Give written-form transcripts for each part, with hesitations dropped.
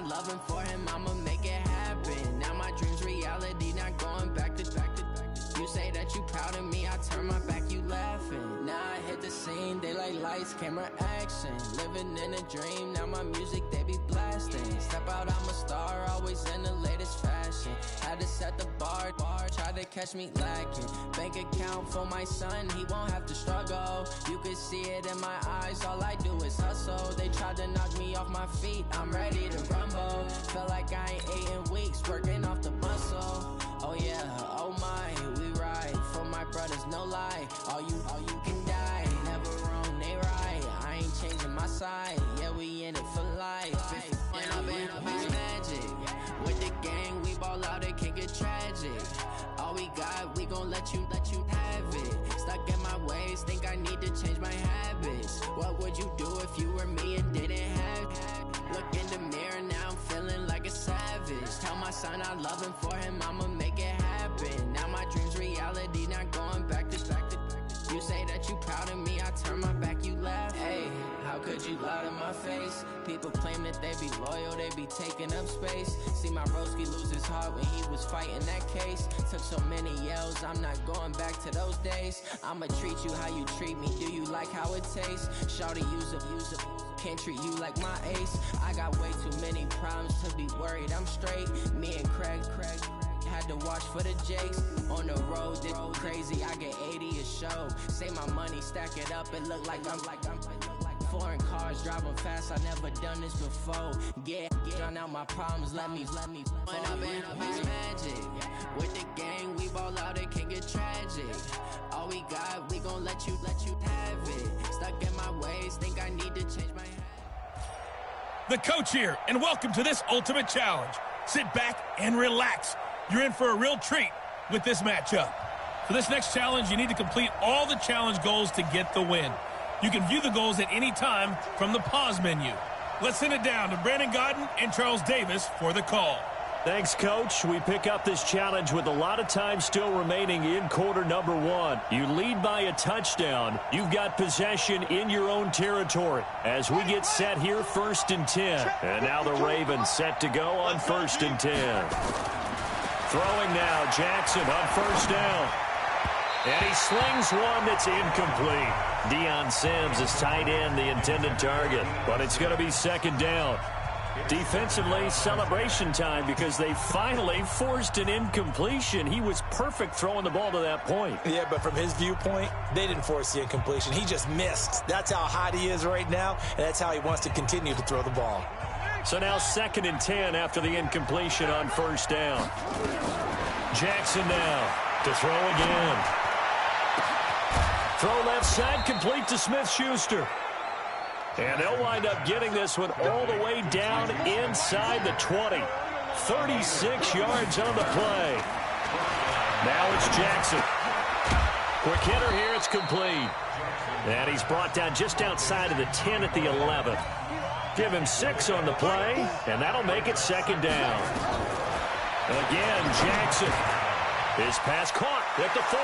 I love him for him, I'ma make it happen. Now my dream's reality, not going back to. You say that you proud of me, I turn my back, you laughing. Now I hit the scene, they like lights, camera, action. Living in a dream, now my music, they be blasting. Step out, I'm a star, always in the latest fashion. Had to set the bar, try to catch me lacking. Bank account for my son, he won't have to struggle. You can see it in my eyes, all I do is hustle. They tried to knock me off my feet, I'm ready to rumble. Felt like I ain't ate in weeks, working off the muscle. Oh yeah, oh my, we ride for my brothers, no lie. All you can die, never wrong, they right. I ain't changing my side, yeah, we in it for life. And I've been magic with the gang, we ball out, it can get tragic. All we got, we gon' let you have it. Stuck in my ways, think I need to change my habits. What would you do if you were me and didn't have it? Look in the mirror, now I'm feeling like a savage. Tell my son I love him, for him I'ma make it happen. Now my dream's reality, not going back to. You say that you proud of me, I turn my back, you laugh. Hey, how could you lie to my face? People claim that they be loyal, they be taking up space. See my broski lose his heart when he was fighting that case. Took so many yells, I'm not going back to those days. I'ma treat you how you treat me, do you like how it tastes? Shawty, use up, can't treat you like my ace. I got way too many problems to be worried, I'm straight. Me and Craig had to watch for the Jakes. On the road, this crazy, I get 80 a show. Say my money, stack it up, it look like I'm foreign cars, driving fast, I never done this before. Drown out my problems, let me When I've been magic with the gang, we ball out, it can get tragic. All we got, we gon' let you have it. Stuck in my ways, think I need to change my habits. The coach here, and welcome to this ultimate challenge. Sit back and relax. You're in for a real treat with this matchup. For this next challenge, you need to complete all the challenge goals to get the win. You can view the goals at any time from the pause menu. Let's send it down to Brandon Godden and Charles Davis for the call. Thanks, Coach. We pick up this challenge with a lot of time still remaining in quarter number one. You lead by a touchdown. You've got possession in your own territory. As we get set here, 1st and 10. And now the Ravens set to go on 1st and 10. Throwing now, Jackson on 1st down. And he slings one that's incomplete. Deion Sims is tight end, the intended target. But it's going to be 2nd down. Defensively, celebration time because they finally forced an incompletion. He was perfect throwing the ball to that point. Yeah, but from his viewpoint, they didn't force the incompletion. He just missed. That's how hot he is right now, and that's how he wants to continue to throw the ball. So now 2nd and 10 after the incompletion on 1st down. Jackson now to throw again. Throw left side, complete to Smith-Schuster. And they'll wind up getting this one all the way down inside the 20. 36 yards on the play. Now it's Jackson. Quick hitter here, it's complete. And he's brought down just outside of the 10 at the 11. Give him 6 on the play, and that'll make it 2nd down. Again, Jackson. His pass caught at the 4.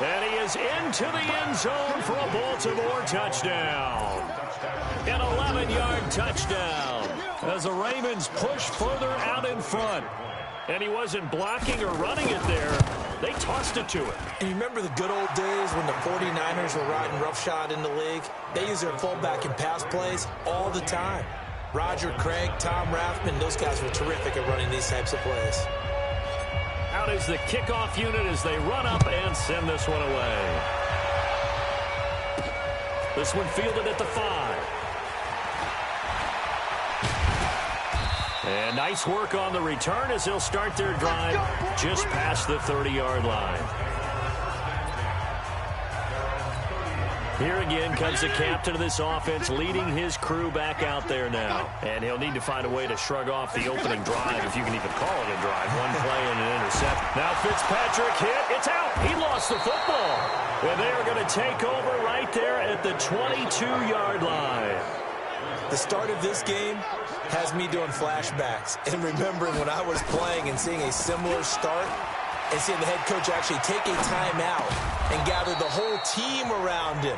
And he is into the end zone for a Baltimore touchdown. An 11-yard touchdown as the Ravens push further out in front. And he wasn't blocking or running it there. They tossed it to him. And you remember the good old days when the 49ers were riding roughshod in the league? They use their fullback in pass plays all the time. Roger Craig, Tom Rathman, those guys were terrific at running these types of plays. Out is the kickoff unit as they run up and send this one away. This one fielded at the 5. And nice work on the return as they'll start their drive just past the 30-yard line. Here again comes the captain of this offense leading his crew back out there now. And he'll need to find a way to shrug off the opening drive, if you can even call it a drive. One play and an interception. Now Fitzpatrick hit. It's out. He lost the football. And they are going to take over right there at the 22-yard line. The start of this game has me doing flashbacks and remembering when I was playing and seeing a similar start and seeing the head coach actually take a timeout and gather the whole team around him.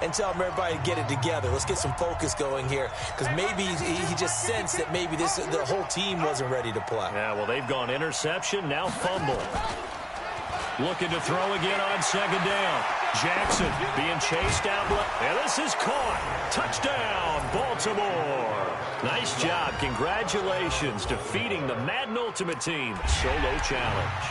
and tell him everybody to get it together. Let's get some focus going here, because maybe he just sensed that maybe the whole team wasn't ready to play. Yeah, well, they've gone interception, now fumble. Looking to throw again on second down. Jackson being chased out. And this is caught. Touchdown, Baltimore. Nice job. Congratulations, defeating the Madden Ultimate Team. Solo challenge.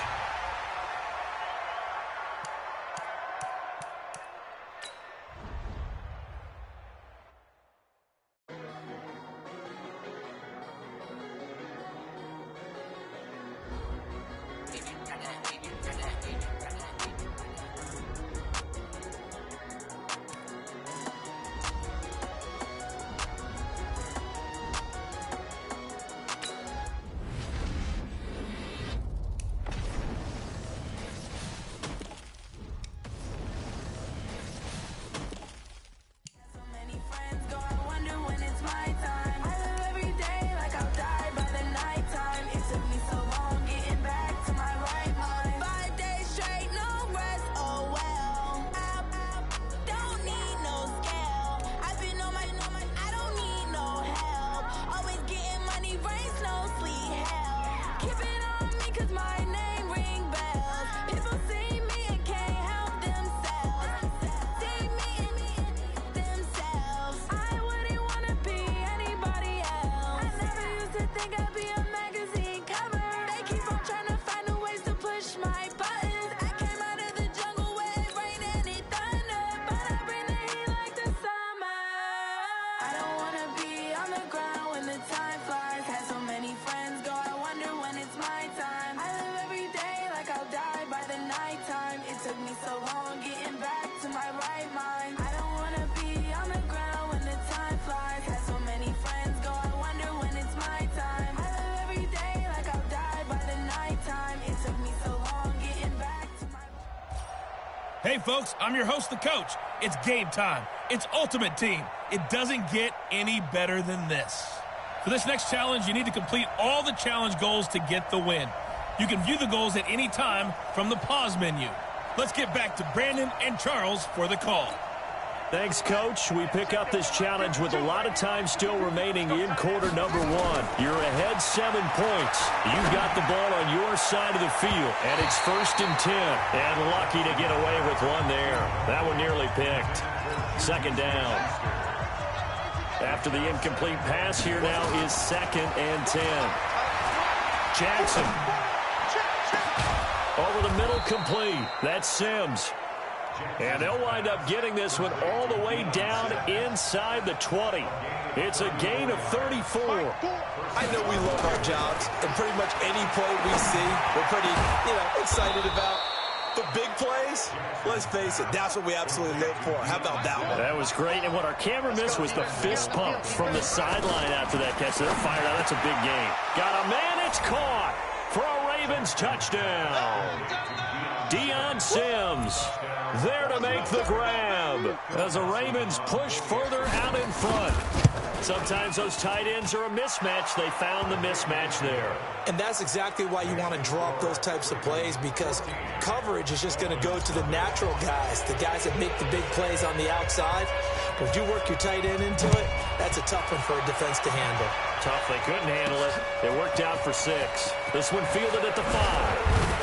Hey, folks, I'm your host, the coach. It's game time. It's Ultimate Team. It doesn't get any better than this. For this next challenge, you need to complete all the challenge goals to get the win. You can view the goals at any time from the pause menu. Let's get back to Brandon and Charles for the call. Thanks, Coach. We pick up this challenge with a lot of time still remaining in quarter number one. You're ahead 7 points. You've got the ball on your side of the field, and it's 1st and 10. And lucky to get away with one there. That one nearly picked. 2nd down. After the incomplete pass, here now is 2nd and 10. Jackson. Over the middle, complete. That's Sims. And they'll wind up getting this one all the way down inside the 20. It's a gain of 34. I know we love our jobs, and pretty much any play we see, we're pretty, excited about. The big plays, let's face it, that's what we absolutely live for. How about that one? That was great, and what our camera missed was the fist pump from the sideline after that catch. They're fired out. That's a big gain. Got a man, it's caught for a Ravens touchdown. Deion Sims there to make the grab as the Ravens push further out in front. Sometimes those tight ends are a mismatch. They found the mismatch there. And that's exactly why you want to draw up those types of plays, because coverage is just going to go to the natural guys, the guys that make the big plays on the outside. But if you work your tight end into it, that's a tough one for a defense to handle. Tough. They couldn't handle it. It worked out for 6. This one fielded at the 5.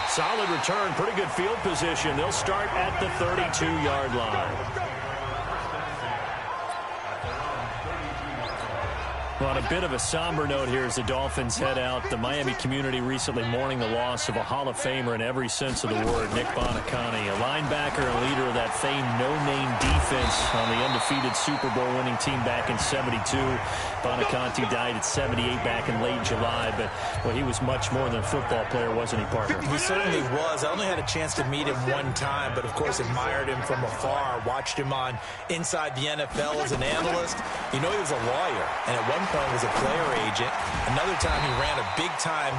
Solid return, pretty good field position. They'll start at the 32-yard line. Well, on a bit of a somber note here as the Dolphins head out, the Miami community recently mourning the loss of a Hall of Famer in every sense of the word, Nick Buoniconti, a linebacker and leader of that famed no-name defense on the undefeated Super Bowl winning team back in '72. Buoniconti died at 78 back in late July, but well, he was much more than a football player, wasn't he, partner? He certainly was. I only had a chance to meet him one time, but of course admired him from afar, watched him on Inside the NFL as an analyst. You know, he was a lawyer, and at one point was a player agent. Another time he ran a big-time,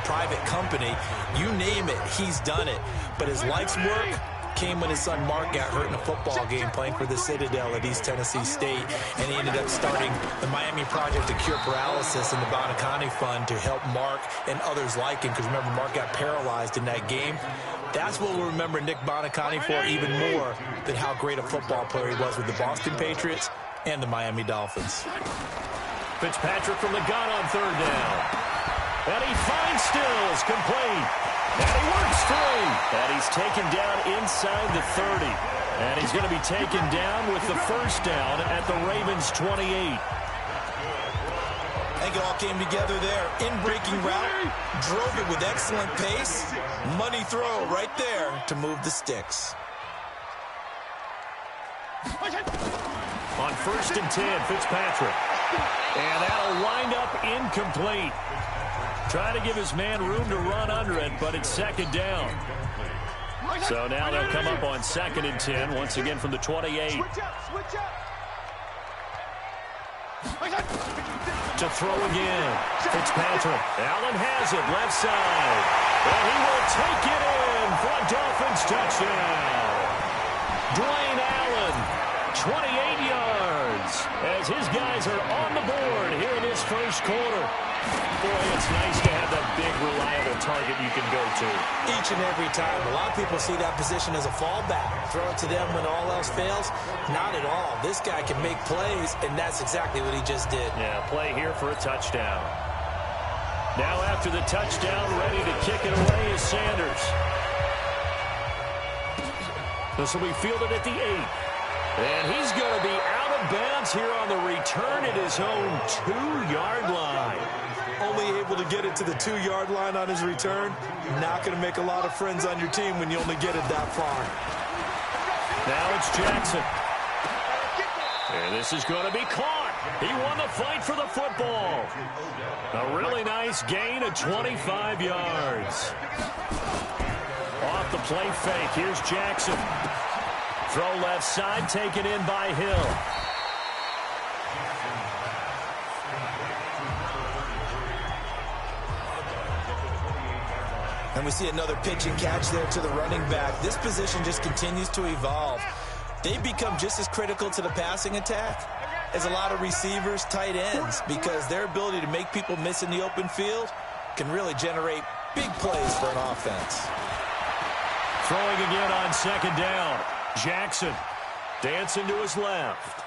private company. You name it, he's done it. But his life's work came when his son Mark got hurt in a football game playing for the Citadel at East Tennessee State, and he ended up starting the Miami Project to Cure Paralysis and the Buoniconti Fund to help Mark and others like him, because remember, Mark got paralyzed in that game. That's what we'll remember Nick Bonacani for, even more than how great a football player he was with the Boston Patriots and the Miami Dolphins. Fitzpatrick from the gun on third down. And he finds Stills, complete. And he works free. And he's taken down inside the 30. And he's going to be taken down with the first down at the Ravens' 28. I think it all came together there. In-breaking route, drove it with excellent pace. Money throw right there to move the sticks. On 1st and 10, Fitzpatrick. And that'll wind up incomplete. Trying to give his man room to run under it, but it's second down. So now they'll come up on 2nd and 10, once again from the 28. To throw again. Fitzpatrick. Allen has it, left side. And he will take it in for a Dolphins touchdown. Dwayne Allen, 28 yards, as his guys are on the board here in this first quarter. Boy, it's nice to have that big, reliable target you can go to. Each and every time. A lot of people see that position as a fallback. Throw it to them when all else fails. Not at all. This guy can make plays, and that's exactly what he just did. Yeah, play here for a touchdown. Now after the touchdown, ready to kick it away is Sanders. This will be fielded at the 8. And he's going to be out of bounds here on the return at his own 2-yard line. Only able to get it to the 2-yard line on his return. Not going to make a lot of friends on your team when you only get it that far. Now it's Jackson. And this is going to be caught. He won the fight for the football. A really nice gain of 25 yards. Off the play fake, here's Jackson. Throw left side, taken in by Hill. And we see another pitch and catch there to the running back. This position just continues to evolve. They've become just as critical to the passing attack as a lot of receivers, tight ends, because their ability to make people miss in the open field can really generate big plays for an offense. Throwing again on 2nd down. Jackson dancing to his left.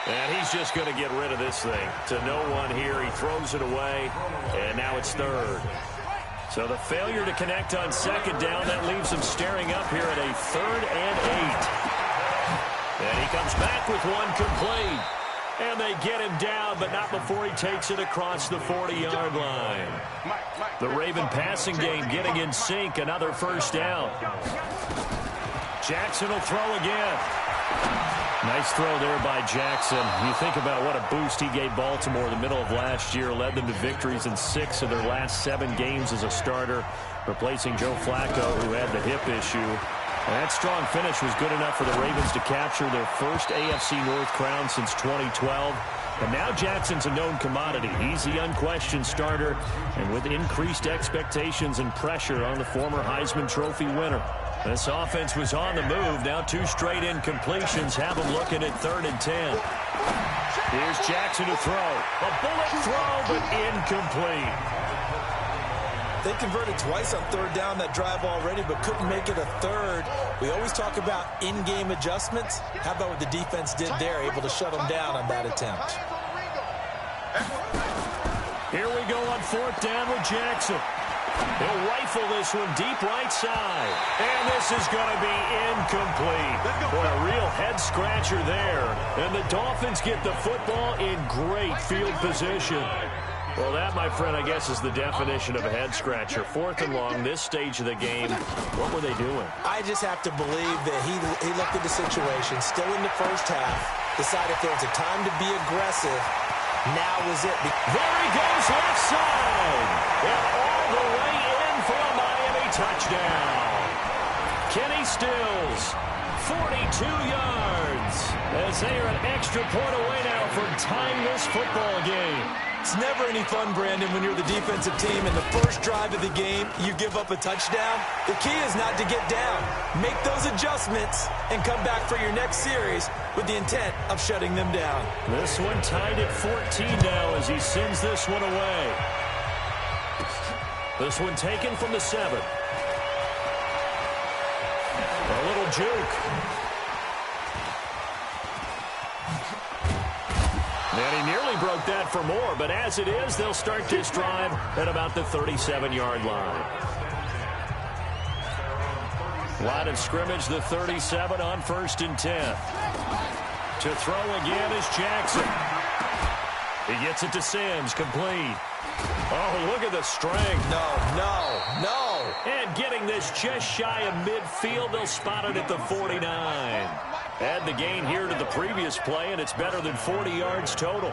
And he's just going to get rid of this thing. To no one here. He throws it away. And now it's 3rd. So the failure to connect on 2nd down, that leaves him staring up here at a 3rd and 8. And he comes back with one complete. And they get him down, but not before he takes it across the 40-yard line. The Raven passing game getting in sync. Another first down. Jackson will throw again. Nice throw there by Jackson. You think about what a boost he gave Baltimore in the middle of last year. Led them to victories in 6 of their last 7 games as a starter, replacing Joe Flacco, who had the hip issue. And that strong finish was good enough for the Ravens to capture their first AFC North crown since 2012. And now Jackson's a known commodity. He's the unquestioned starter, and with increased expectations and pressure on the former Heisman Trophy winner. This offense was on the move. Now 2 straight incompletions have them looking at 3rd and 10. Here's Jackson to throw. A bullet throw, but incomplete. They converted twice on 3rd down that drive already, but couldn't make it a 3rd. We always talk about in-game adjustments. How about what the defense did there, able to shut them down on that attempt? Here we go on 4th down with Jackson. He'll rifle this one deep right side. And this is going to be incomplete. What a real head-scratcher there. And the Dolphins get the football in great field position. Well, that, my friend, I guess is the definition of a head-scratcher. 4th and long, this stage of the game. What were they doing? I just have to believe that he looked at the situation, still in the first half, decided if there was a time to be aggressive, now was it. There he goes, left side. And all the way in for a Miami touchdown. Kenny Stills, 42 yards, as they are an extra point away now from tying this football game. It's never any fun, Brandon, when you're the defensive team and the first drive of the game, you give up a touchdown. The key is not to get down. Make those adjustments and come back for your next series with the intent of shutting them down. This one tied at 14 now as he sends this one away. This one taken from the 7. A little juke. And he nearly broke that for more, but as it is, they'll start this drive at about the 37-yard line. Line of scrimmage, the 37 on 1st and 10. To throw again is Jackson. He gets it to Sims, complete. Oh, look at the strength. No. And getting this just shy of midfield, they'll spot it at the 49. Add the gain here to the previous play, and it's better than 40 yards total.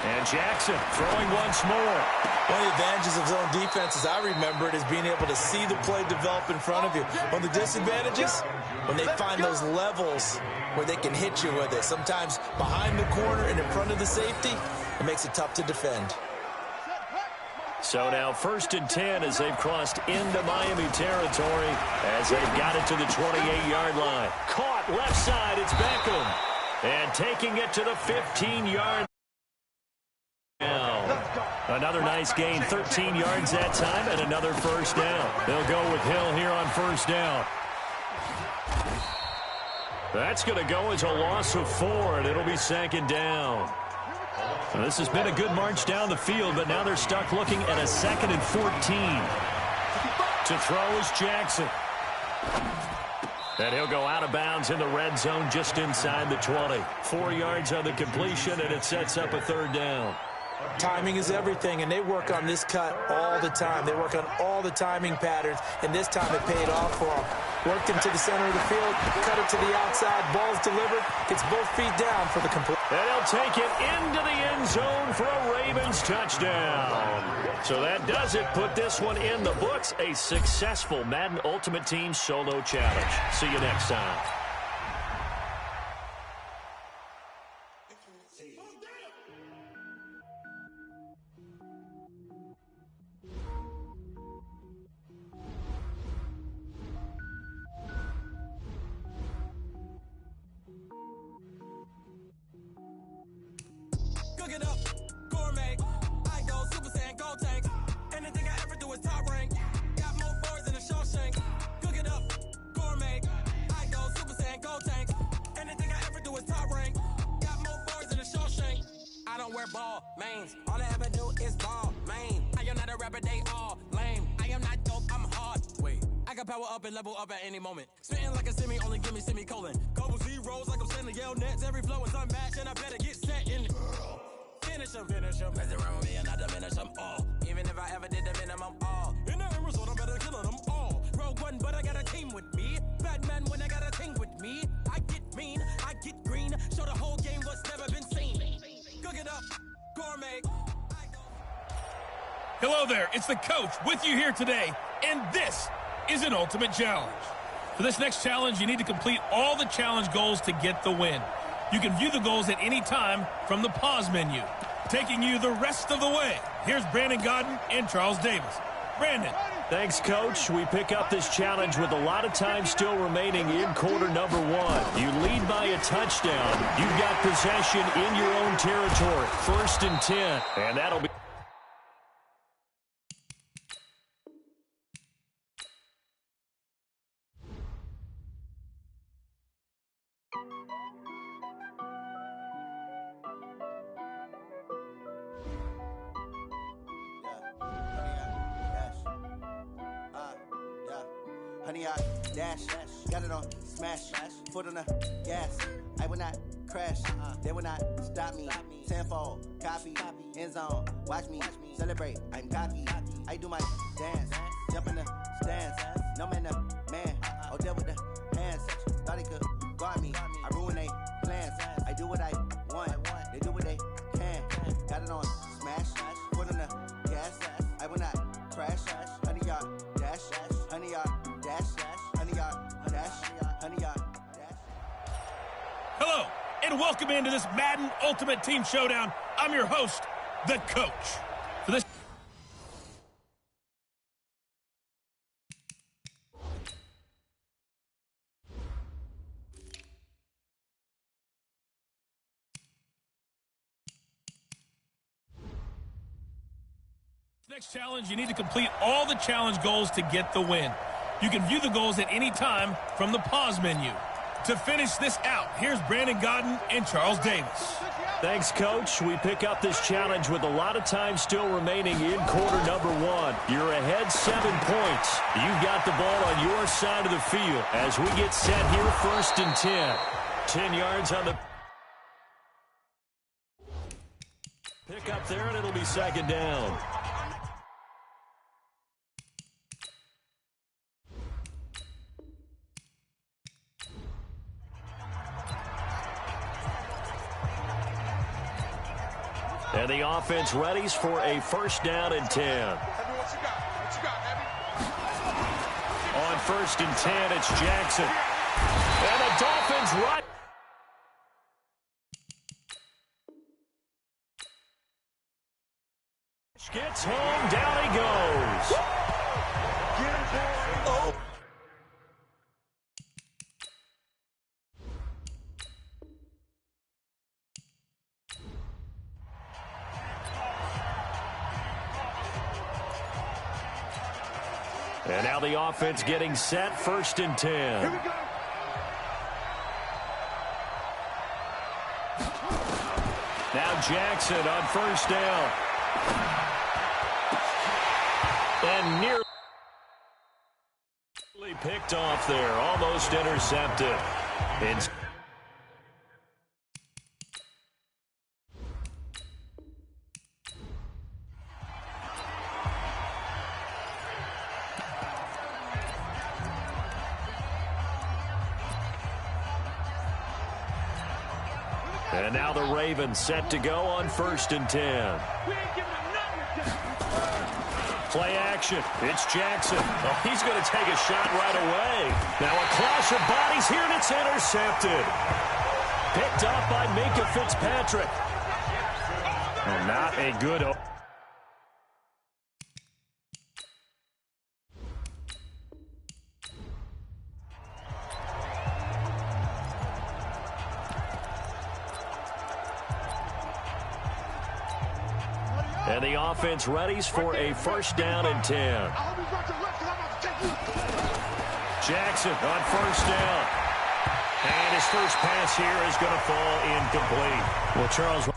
And Jackson throwing once more. One of the advantages of zone defense, as I remember it, is being able to see the play develop in front of you. One of the disadvantages, when they find those levels where they can hit you with it. Sometimes behind the corner and in front of the safety, it makes it tough to defend. So now 1st and 10 as they've crossed into Miami territory as they've got it to the 28-yard line. Caught left side, it's Beckham. And taking it to the 15-yard line. Another nice gain, 13 yards that time, and another first down. They'll go with Hill here on 1st down. That's going to go as a loss of 4, and it'll be 2nd down. Well, this has been a good march down the field, but now they're stuck looking at a 2nd and 14. To throw is Jackson. And he'll go out of bounds in the red zone just inside the 20. 4 yards on the completion, and it sets up a 3rd down. Timing is everything, and they work on this cut all the time. They work on all the timing patterns, and this time it paid off for them. Worked him to the center of the field, cut it to the outside, ball's delivered, gets both feet down for the complete. And he'll take it into the end zone for a Ravens touchdown. So that does it. Put this one in the books. A successful Madden Ultimate Team solo challenge. See you next time. Cook it up, gourmet. I go Super Saiyan, go tank. Anything I ever do is top rank. Got more boards than a Shawshank. Cook it up, gourmet. I go Super Saiyan, go tank. Anything I ever do is top rank. Got more boards than a Shawshank. I don't wear ball mains. All I ever do is ball main. I am not a rapper, they all lame. I am not dope, I'm hard. Wait, I can power up and level up at any moment. Spitting like a semi, only give me semicolon. Couple zeros like I'm sending yell nets. Every flow is unmatched, and I better get set in. Finish them. Mess around with me and I diminish them all. Even if I ever did the minimum all. In the end result, I'm better killing them all. Rogue One, but I got a team with me. Batman when I got a thing with me. I get mean, I get green. Show the whole game what's never been seen. Cook it up, gourmet. Hello there, it's the coach with you here today, and this is an ultimate challenge. For this next challenge, you need to complete all the challenge goals to get the win. You can view the goals at any time from the pause menu. Taking you the rest of the way, here's Brandon Godden and Charles Davis. Brandon. Thanks, Coach. We pick up this challenge with a lot of time still remaining in quarter number 1. You lead by a touchdown. You've got possession in your own territory. 1st and 10, and that'll be... Honey, I dash, got it on smash, foot on the gas. I will not crash, they will not stop me. Tenfold, copy, end zone, watch me celebrate. I'm cocky, I do my dance, jump in the stands. No man, man, oh, there with the hands. Thought he could guard me, I ruin they plans. I do what I want, they do what they can. Got it on smash, foot on the gas. I will not crash, honey, y'all dash, honey, y'all. Hello, and welcome into this Madden Ultimate Team Showdown. I'm your host, the coach. For this Next challenge, you need to complete all the challenge goals to get the win. You can view the goals at any time from the pause menu. To finish this out, here's Brandon Godden and Charles Davis. Thanks, Coach. We pick up this challenge with a lot of time still remaining in quarter number one. You're ahead 7 points. You've got the ball on your side of the field as we get set here, 1st and 10. 10 yards on the pick up there, and it'll be 2nd down. And the offense readies for a 1st down and 10. On 1st and 10, it's Jackson. And the Dolphins run. Gets home, down he goes. Oh. And now the offense getting set, 1st and 10. Here we go. Now Jackson on 1st down. And nearly picked off there, almost intercepted. And now the Ravens set to go on 1st and 10. Play action. It's Jackson. Oh, he's going to take a shot right away. Now a clash of bodies here, and it's intercepted. Picked off by Minkah Fitzpatrick. Oh, not a good... And the offense readies for a 1st down and 10. Jackson on 1st down. And his first pass here is going to fall incomplete. Well, Charles...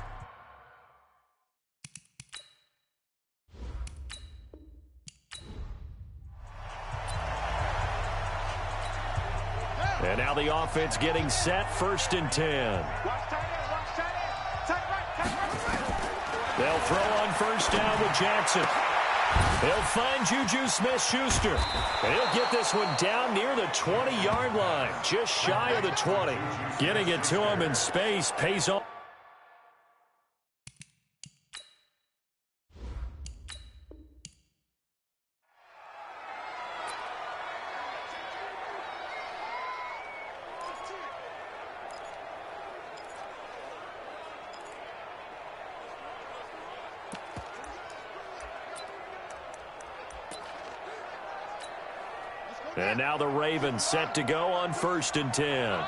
And now the offense getting set, 1st and 10. They'll throw on 1st down with Jackson. He'll find Juju Smith-Schuster. And he'll get this one down near the 20-yard line, just shy of the 20. Getting it to him in space pays off. And now the Ravens set to go on 1st and 10.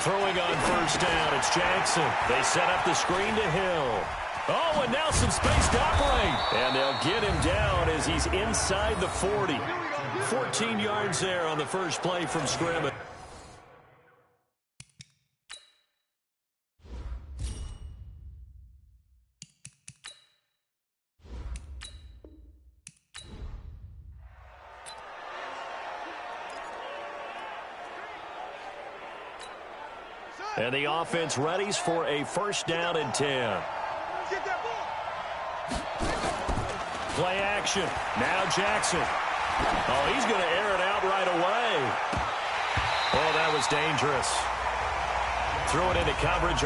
Throwing on 1st down, it's Jackson. They set up the screen to Hill. Oh, and now some space to operate. And they'll get him down as he's inside the 40. 14 yards there on the first play from scrimmage. And the offense readies for a 1st down and 10. Play action. Now Jackson. Oh, he's going to air it out right away. Oh, that was dangerous. Throw it into coverage.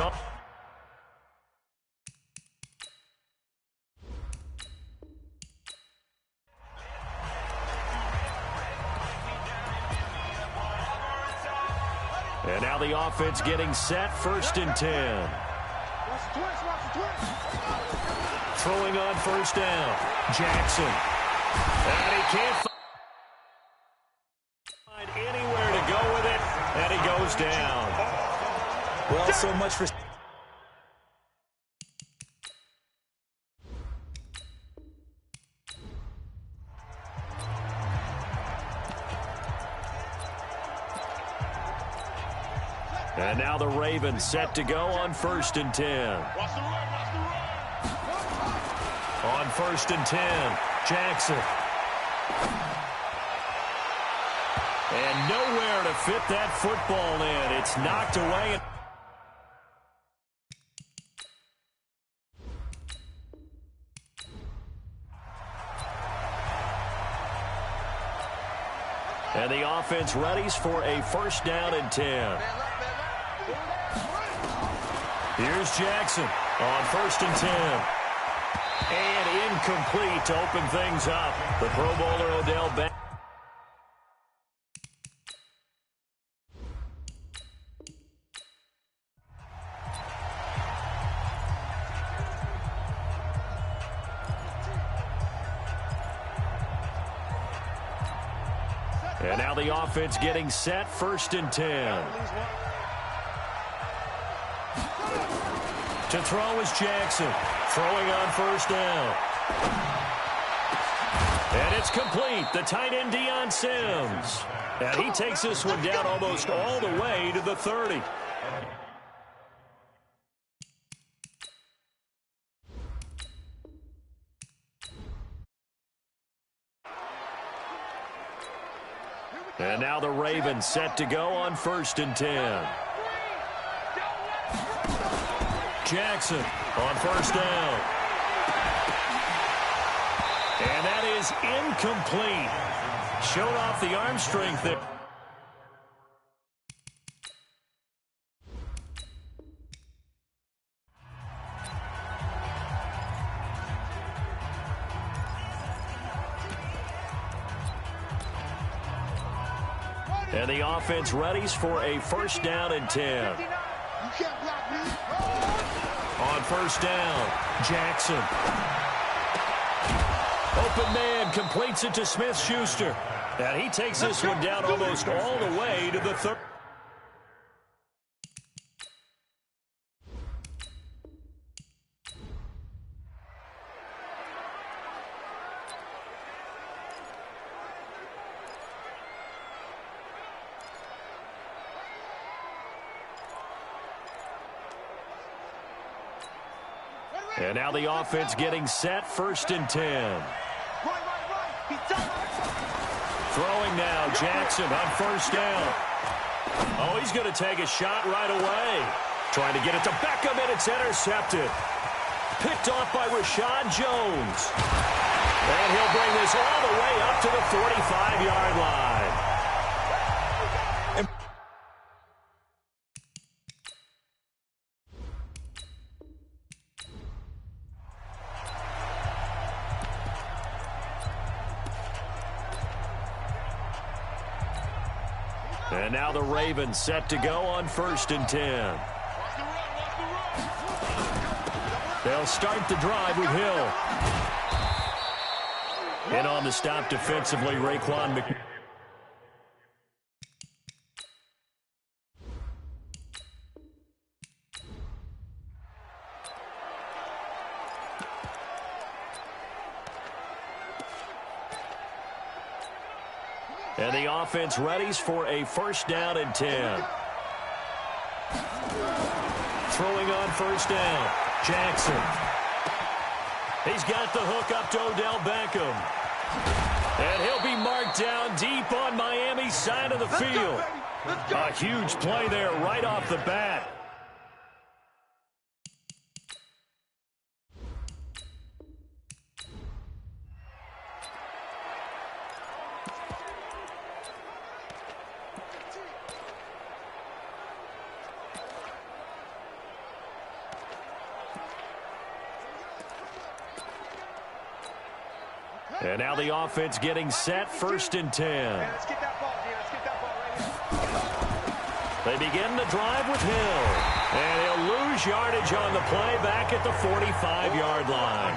And now the offense getting set, 1st and 10. Throwing on 1st down. Jackson. And he can't find anywhere to go with it. And he goes down. Well, so much for... And now the Ravens set to go on 1st and 10. On 1st and 10, Jackson. And nowhere to fit that football in. It's knocked away. And the offense readies for a 1st down and 10. Here's Jackson on 1st and 10. And incomplete to open things up. The Pro Bowler Odell Beckham. And now the offense getting set, 1st and 10. To throw is Jackson. Throwing on 1st down. And it's complete. The tight end, Deion Sims. And he takes this one down almost all the way to the 30. And now the Ravens set to go on 1st and 10. Jackson on 1st down. And that is incomplete. Showed off the arm strength there. And the offense readies for a 1st down and 10. On 1st down, Jackson. Open man completes it to Smith-Schuster. And he takes this one down almost all the way to the 30. And now the offense getting set, 1st and 10. Throwing now, Jackson on 1st down. Oh, he's going to take a shot right away. Trying to get it to Beckham, and it's intercepted. Picked off by Rashad Jones. And he'll bring this all the way up to the 45-yard line. And now the Ravens set to go on 1st and 10. They'll start the drive with Hill. And on the stop defensively, Raekwon McMillan. And the offense readies for a 1st down and 10. Throwing on 1st down, Jackson. He's got the hook up to Odell Beckham. And he'll be marked down deep on Miami's side of the field. A huge play there right off the bat. And now the offense getting set, 1st and 10. They begin the drive with Hill. And he'll lose yardage on the play back at the 45-yard line.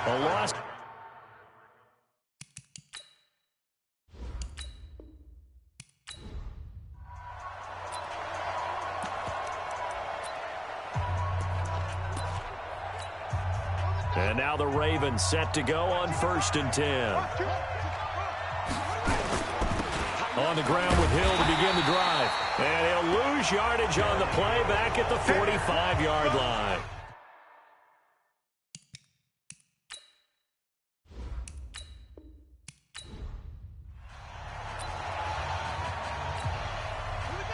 A loss. And now the Ravens set to go on 1st and 10. On the ground with Hill to begin the drive. And he'll lose yardage on the play back at the 45-yard line.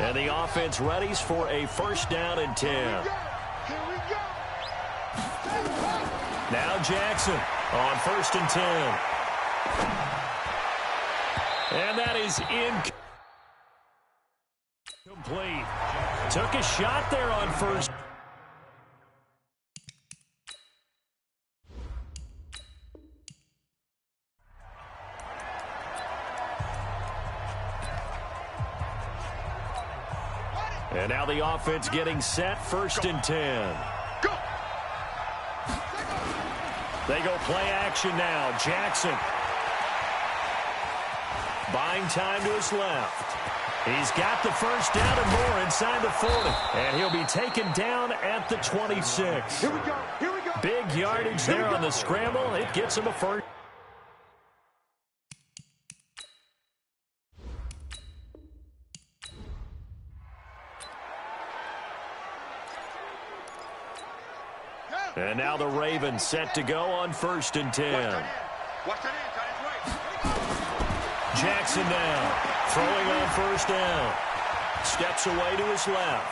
And the offense readies for a first down and 10. Now Jackson on 1st and 10. And that is incomplete. Took a shot there on first. And now the offense getting set, 1st and 10. They go play action now. Jackson. Buying time to his left. He's got the first down and more inside the 40. And he'll be taken down at the 26. Here we go. Here we go. Big yardage there on the scramble. It gets him a first. And now the Ravens set to go on 1st and 10. Jackson now throwing on 1st down. Steps away to his left.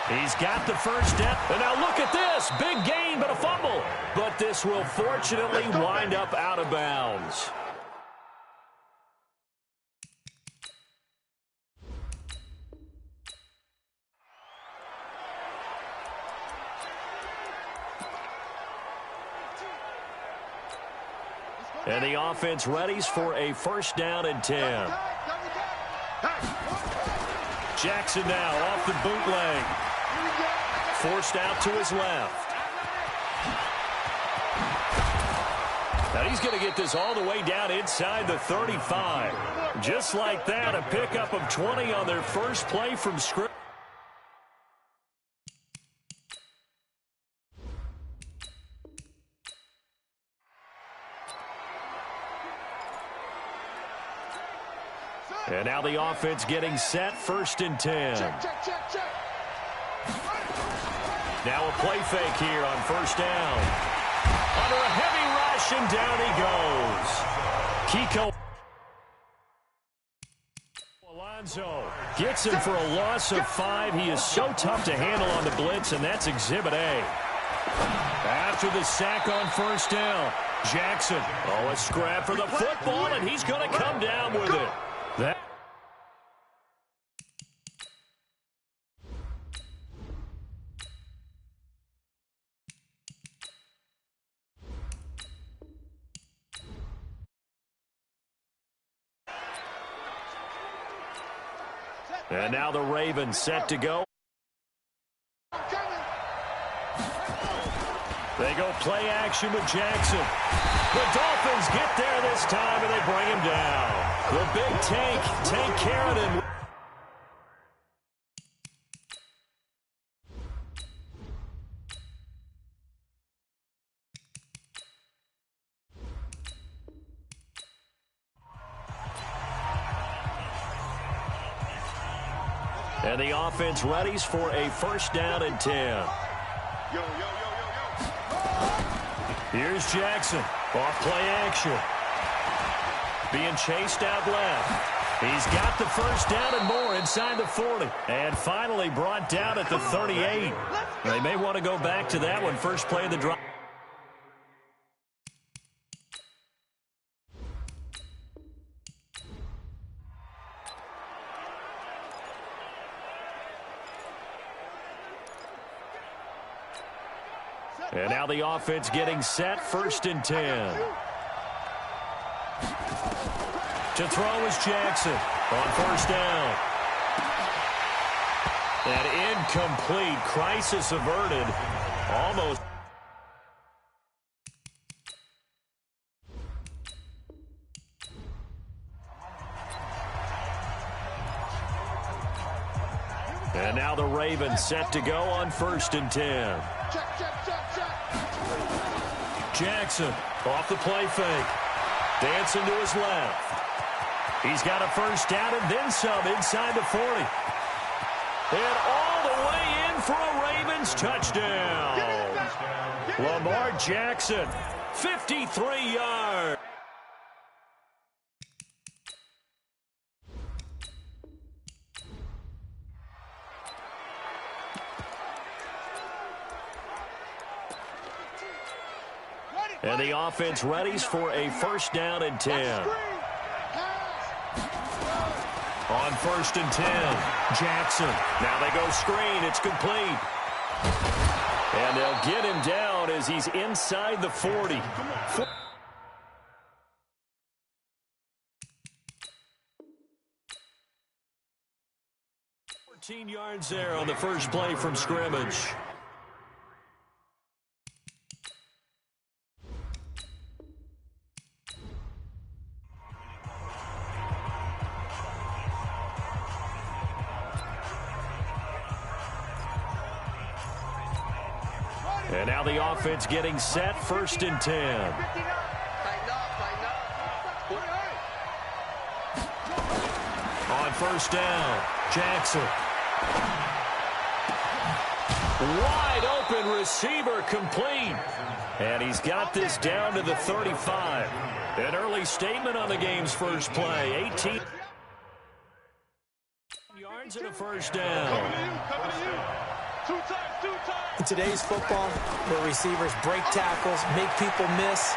He's got the first down. And now look at this. Big gain, but a fumble. But this will fortunately wind up out of bounds. And the offense readies for a first down and 10. Jackson now off the bootleg. Forced out to his left. Now he's going to get this all the way down inside the 35. Just like that, a pickup of 20 on their first play from scrimmage. And now the offense getting set, 1st and 10. Check. Now a play fake here on 1st down. Under a heavy rush, and down he goes. Kiko Alonso gets him for a loss of 5. He is so tough to handle on the blitz, and that's Exhibit A. After the sack on 1st down, Jackson. A scrap for the football, and he's going to come down with it. And now the Ravens set to go. They go play action with Jackson. The Dolphins get there this time, and they bring him down. The big tank, Tank Carradine. And the offense readies for a first down and 10. Here's Jackson. Off play action. Being chased out left. He's got the first down and more inside the 40. And finally brought down at the 38. They may want to go back to that one. First play of the drive. And now the offense getting set, 1st and 10. To throw is Jackson on 1st down. And incomplete. Crisis averted. Almost. And now the Ravens set to go on 1st and 10. Jackson off the play fake. Dancing to his left. He's got a first down and then some inside the 40. And all the way in for a Ravens touchdown. Lamar Jackson, 53 yards. And the offense readies for a first down and 10. On first and 10, Jackson. Now they go screen. It's complete. And they'll get him down as he's inside the 40. 14 yards there on the first play from scrimmage. And now the offense getting set, first and 10. On first down, Jackson. Wide open receiver complete. And he's got this down to the 35. An early statement on the game's first play. 18 yards and a first down. In today's football, where receivers break tackles, make people miss,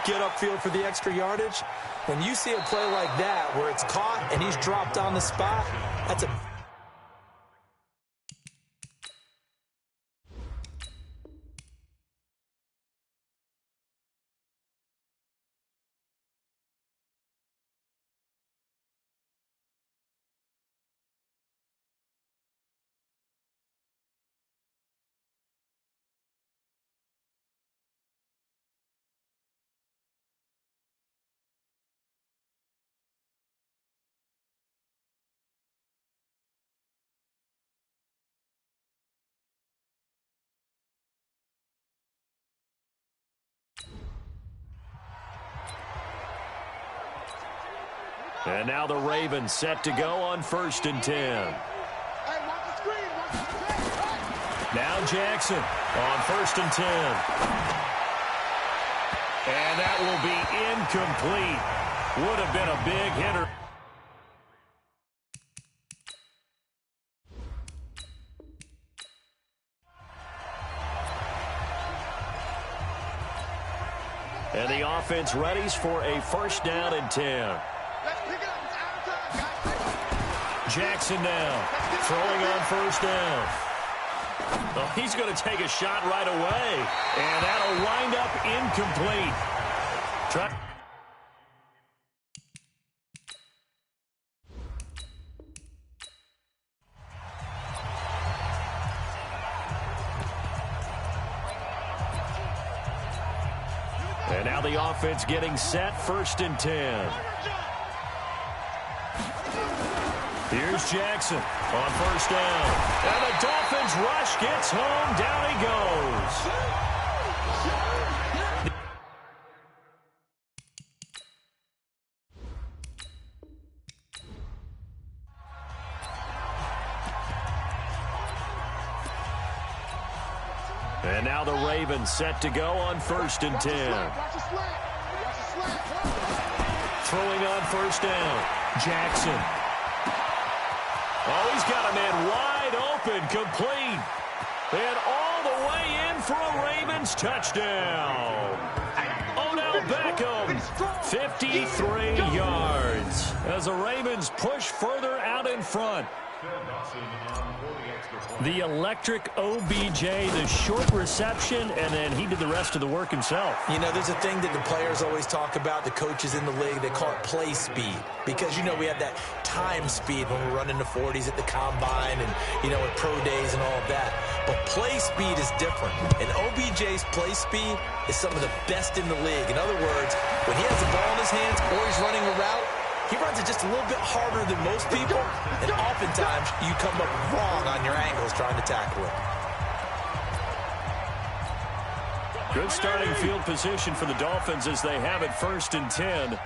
get upfield for the extra yardage, when you see a play like that where it's caught and he's dropped on the spot, that's a... And now the Ravens set to go on first and 10. Now Jackson on first and 10. And that will be incomplete. Would have been a big hitter. And the offense readies for a first down and 10. Jackson now throwing on first down. Oh, he's going to take a shot right away. And that'll wind up incomplete. And now the offense getting set, first and 10. Here's Jackson on first down. And the Dolphins rush gets home. Down he goes. And now the Ravens set to go on first and 10. Throwing on first down, Jackson. Oh, he's got a man wide open, complete. And all the way in for a Ravens touchdown. Odell Beckham, 53 yards. As the Ravens push further out in front. The electric OBJ, the short reception, and then he did the rest of the work himself. You know, there's a thing that the players always talk about, the coaches in the league, they call it play speed. Because, you know, we have that time speed when we're running the 40s at the combine and, you know, at pro days and all of that. But play speed is different. And OBJ's play speed is some of the best in the league. In other words, when he has the ball in his hands or he's running a route, he runs it just a little bit harder than most people, and oftentimes you come up wrong on your angles trying to tackle it. Good starting field position for the Dolphins as they have it first and 10.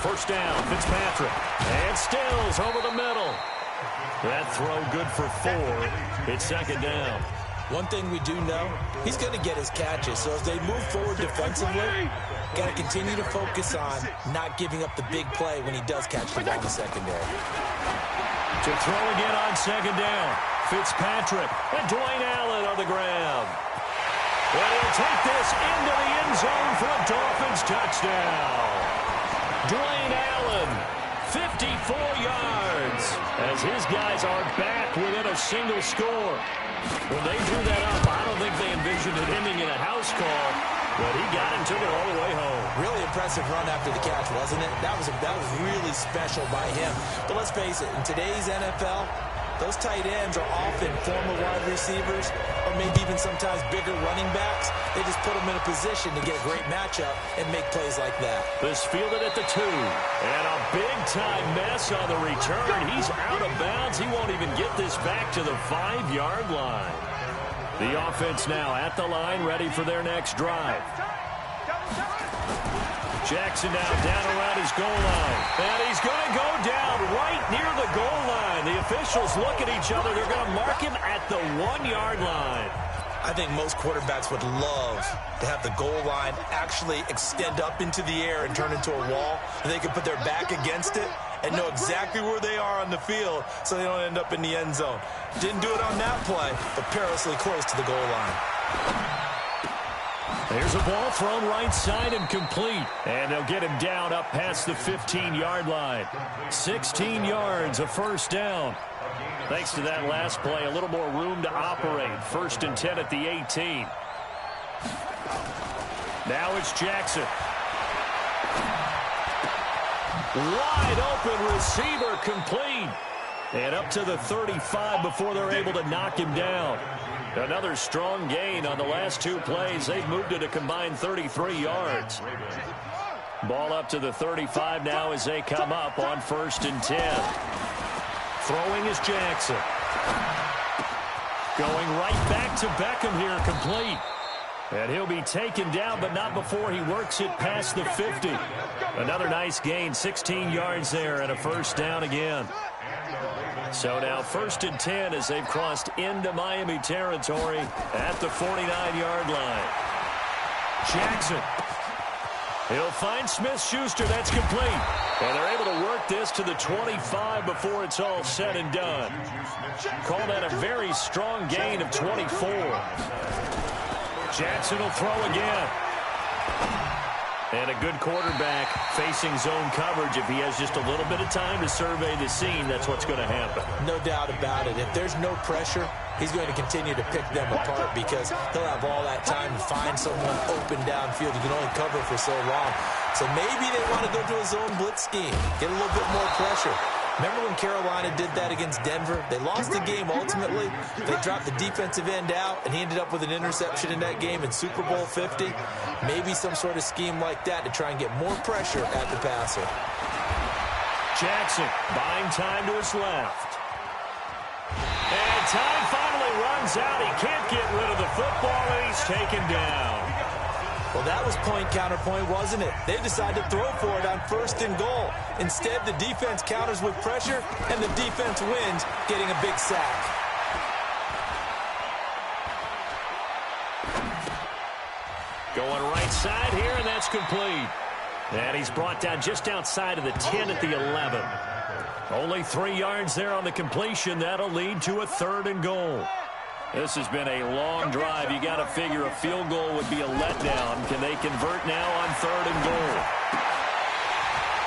First down, Fitzpatrick. And Stills over the middle. That throw good for 4. It's second down. One thing we do know, he's going to get his catches. So as they move forward defensively, got to continue to focus on not giving up the big play when he does catch the ball in the secondary. To throw again on second down. Fitzpatrick and Dwayne Allen on the ground. And he'll take this into the end zone for a Dolphins touchdown. Dwayne Allen, 54 yards, as his guys are back within a single score. When they drew that up, I don't think they envisioned it ending in a house call, but he got it and took it all the way home. Really impressive run after the catch, wasn't it? That was really special by him. But let's face it, in today's NFL, those tight ends are often former wide receivers or maybe even sometimes bigger running backs. They just put them in a position to get a great matchup and make plays like that. This fielded at the 2. And a big-time mess on the return. He's out of bounds. He won't even get this back to the 5-yard line. The offense now at the line, ready for their next drive. Jackson now down around his goal line. And he's going to go down right near the goal line. The officials look at each other. They're going to mark him at the 1-yard line. I think most quarterbacks would love to have the goal line actually extend up into the air and turn into a wall. And they can put their back against it and know exactly where they are on the field so they don't end up in the end zone. Didn't do it on that play, but perilously close to the goal line. There's a ball thrown right side and complete. And they'll get him down up past the 15-yard line. 16 yards, a first down. Thanks to that last play, a little more room to operate. 1st and 10 at the 18. Now it's Jackson. Wide open receiver complete. And up to the 35 before they're able to knock him down. Another strong gain on the last 2 plays. They've moved it a combined 33 yards. Ball up to the 35 now as they come up on 1st and 10. Throwing is Jackson. Going right back to Beckham here, complete. And he'll be taken down, but not before he works it past the 50. Another nice gain, 16 yards there, and a first down again. So now 1st and 10 as they've crossed into Miami territory at the 49-yard line. Jackson. He'll find Smith-Schuster. That's complete. And they're able to work this to the 25 before it's all said and done. Call that a very strong gain of 24. Jackson will throw again. And a good quarterback facing zone coverage. If he has just a little bit of time to survey the scene, that's what's going to happen. No doubt about it. If there's no pressure, he's going to continue to pick them apart because he'll have all that time to find someone open downfield. You can only cover for so long. So maybe they want to go to a zone blitz scheme, get a little bit more pressure. Remember when Carolina did that against Denver? They lost the game ultimately. They dropped the defensive end out, and he ended up with an interception in that game in Super Bowl 50. Maybe some sort of scheme like that to try and get more pressure at the passer. Jackson buying time to his left. And time finally runs out. He can't get rid of the football, and he's taken down. Well, that was point counterpoint, wasn't it? They decided to throw for it on 1st and goal. Instead, the defense counters with pressure, and the defense wins, getting a big sack. Going right side here, and that's complete. And he's brought down just outside of the 10 at the 11. Only 3 yards there on the completion. That'll lead to a 3rd and goal. This has been a long drive. You got to figure a field goal would be a letdown. Can they convert now on 3rd and goal?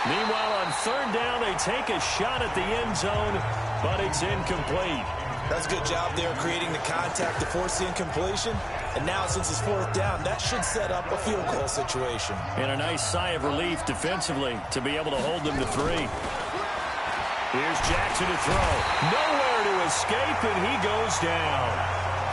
Meanwhile, on 3rd down, they take a shot at the end zone, but it's incomplete. That's a good job there creating the contact to force the incompletion. And now, since it's 4th down, that should set up a field goal situation. And a nice sigh of relief defensively to be able to hold them to 3. Here's Jackson to throw. Nowhere to escape, and he goes down.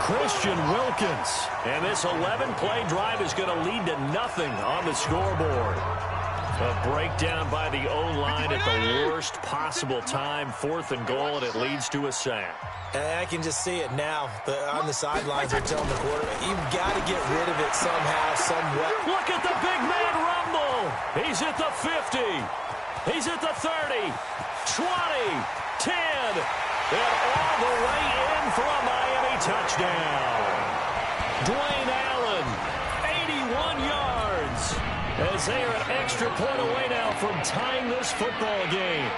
Christian Wilkins. And this 11-play drive is going to lead to nothing on the scoreboard. A breakdown by the O-line at the worst possible time. 4th and goal, and it leads to a sack. And I can just see it now. On the sidelines, they're telling the quarterback, you've got to get rid of it somehow, somewhat. Look at the big man rumble. He's at the 50. He's at the 30, 20, 10, and all the way in for a Miami touchdown. Dwayne Allen, 81 yards, as they are an extra point away now from tying this football game.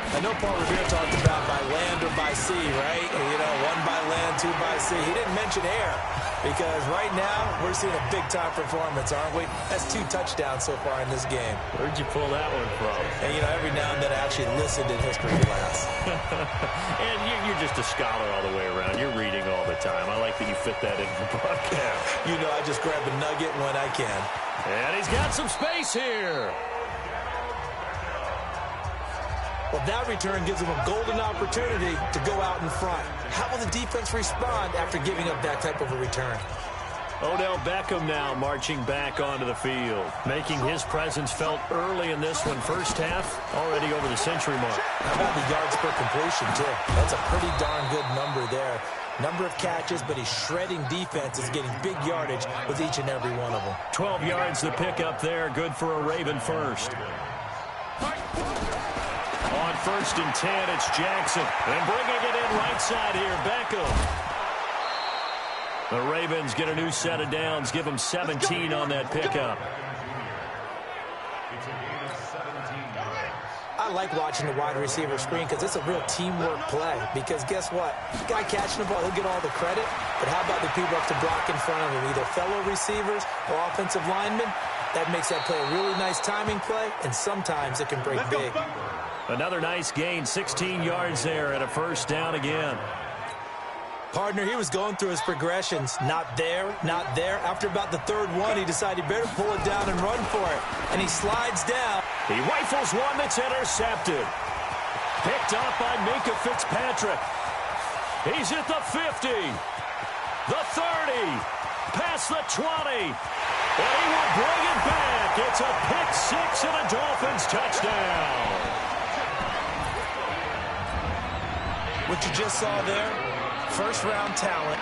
I know Paul Revere talked about by land or by sea, right? You know, one by land, two by sea. He didn't mention air because right now we're seeing a big-time performance, aren't we? That's 2 touchdowns so far in this game. Where'd you pull that one from? And, you know, every now and then I actually listened in history class. And you're just a scholar all the way around. You're reading all the time. I like that you fit that into the broadcast. You know, I just grab a nugget when I can. And he's got some space here. Well, that return gives them a golden opportunity to go out in front. How will the defense respond after giving up that type of a return? Odell Beckham now marching back onto the field, making his presence felt early in this one. First half, already over the century mark. How about the yards per completion, too? That's a pretty darn good number there. Number of catches, but he's shredding defenses, getting big yardage with each and every one of them. 12 yards the pickup there, good for a Raven first. On 1st and 10, it's Jackson. And bringing it in right side here, Beckham. The Ravens get a new set of downs, give them 17 on that pickup. I like watching the wide receiver screen because it's a real teamwork play. Because guess what? The guy catching the ball, he'll get all the credit. But how about the people up to block in front of him, either fellow receivers or offensive linemen? That makes that play a really nice timing play, and sometimes it can break big. Another nice gain, 16 yards there, and a first down again. Partner, he was going through his progressions. Not there, not there. After about the 3rd one, he decided he better pull it down and run for it. And he slides down. He rifles one that's intercepted. Picked up by Minka Fitzpatrick. He's at the 50, the 30, past the 20. And he will bring it back. It's a pick 6 and a Dolphins touchdown. What you just saw there, first-round talent,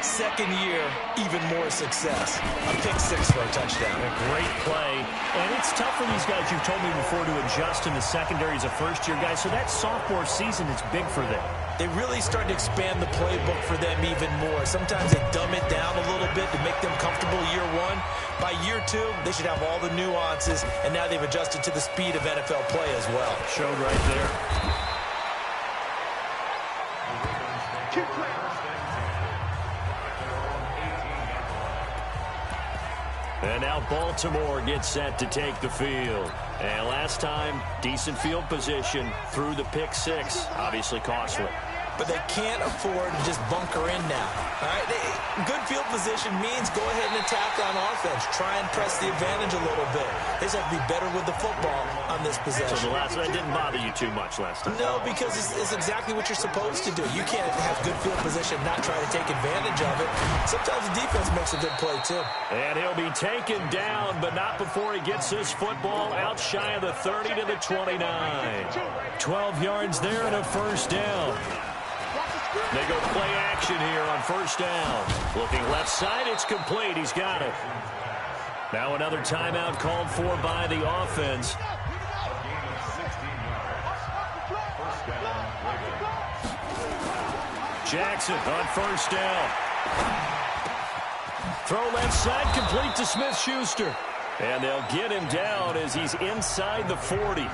second year, even more success. A pick 6 for a touchdown. A great play. And it's tough for these guys, you've told me before, to adjust in the secondary as a first-year guy. So that sophomore season is big for them. They really start to expand the playbook for them even more. Sometimes they dumb it down a little bit to make them comfortable year 1. By year 2, they should have all the nuances, and now they've adjusted to the speed of NFL play as well. Showed right there. And now Baltimore gets set to take the field. And last time, decent field position through the pick 6. Obviously costly. But they can't afford to just bunker in now. All right? Good field position means go ahead and attack on offense. Try and press the advantage a little bit. They just have to be better with the football on this possession. So the last one didn't bother you too much last time? No, because it's exactly what you're supposed to do. You can't have good field position, not try to take advantage of it. Sometimes the defense makes a good play, too. And he'll be taken down, but not before he gets this football out shy of the 30 to the 29. 12 yards there and a first down. They go play action here on first down. Looking left side, it's complete. He's got it. Now another timeout called for by the offense. Jackson on first down. Throw left side, complete to Smith-Schuster. And they'll get him down as he's inside the 40.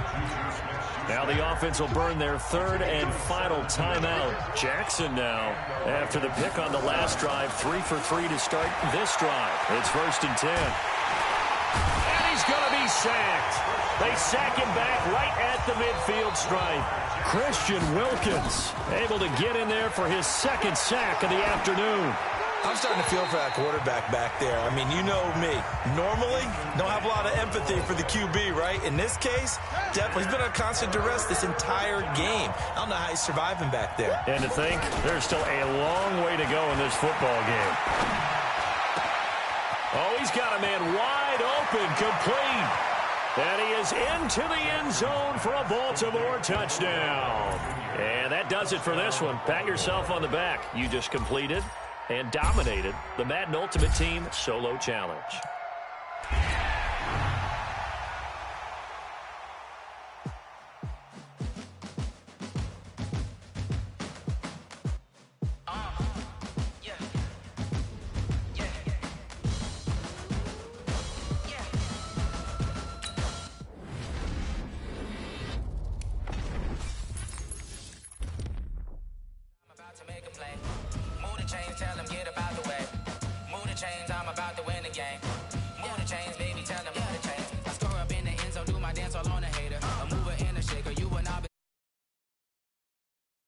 Now the offense will burn their 3rd and final timeout. Jackson now, after the pick on the last drive, 3 for 3 to start this drive. It's 1st and 10. And he's going to be sacked. They sack him back right at the midfield stripe. Christian Wilkins able to get in there for his 2nd sack of the afternoon. I'm starting to feel for that quarterback back there. I mean, you know me. Normally, don't have a lot of empathy for the QB, right? In this case, definitely. He's been on constant duress this entire game. I don't know how he's surviving back there. And to think, there's still a long way to go in this football game. Oh, he's got a man wide open, complete. And he is into the end zone for a Baltimore touchdown. And that does it for this one. Pat yourself on the back. You just completed and dominated the Madden Ultimate Team Solo Challenge. chains, I'm about to win the game. Move the chains, baby, tell them move the chains. I score up in the end zone, do my dance all on a hater. A mover and a shaker, you and I be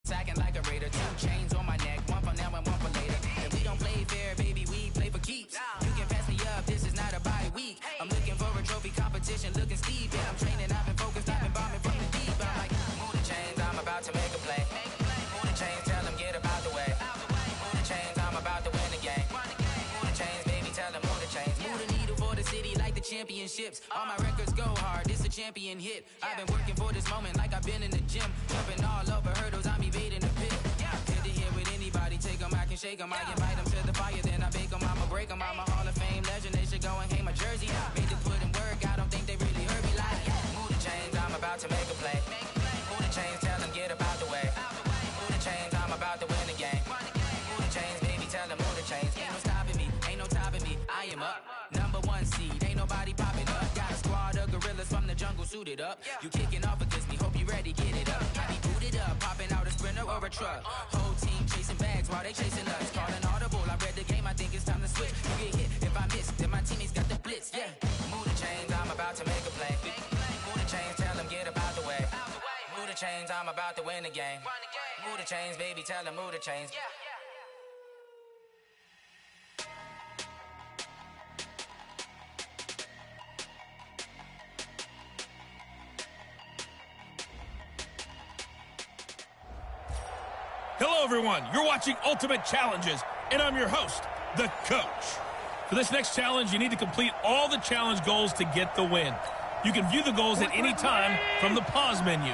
sacking like a raider. 2 chains on my neck, one for now and one for later. And we don't play fair, baby, we play for keeps. You can pass me up, this is not a bye week. I'm looking for a trophy competition, looking steep. Yeah, I'm training, I've been focused, I've been bombing from the deep. I'm like, move the chains, I'm about to make a play. Move the chains, tell them get about the way. Move the chains, I'm about to win the game. Move the chains, baby, tell them move the chains. Move the needle for the city like the championships. All my records go hard, this a champion hit. I've been working for this moment like I've been in the gym. Jumping all over hurdles, I'm evading the pit. Good to hear with anybody, take them, I can shake them. I invite them to the fire, then I bake them, I'ma break them. I'm a Hall of Fame legend, they should go and hang my jersey. Made to put in work, I don't think they really heard me like. Move the chains, I'm about to make a play. Move the chains, tell them get about the way. Move the chains, I'm about to win the game. Move the chains, baby, tell them move the chains. Ain't no stopping me, ain't no topping me, I am up. #1 seed, ain't nobody popping up. Got a squad of gorillas from the jungle suited up. You kicking off against me, hope you ready, get it up. I be booted up, popping out a Sprinter or a truck. Whole team chasing bags while they chasing us. Calling audible, I read the game, I think it's time to switch. You get hit, if I miss, then my teammates got the blitz, yeah. Move the chains, I'm about to make a play. Move the chains, tell them get about the way. Move the chains, I'm about to win the game. Move the chains, baby, tell them move the chains. Hello, everyone. You're watching Ultimate Challenges, and I'm your host, the Coach. For this next challenge, you need to complete all the challenge goals to get the win. You can view the goals at any time from the pause menu.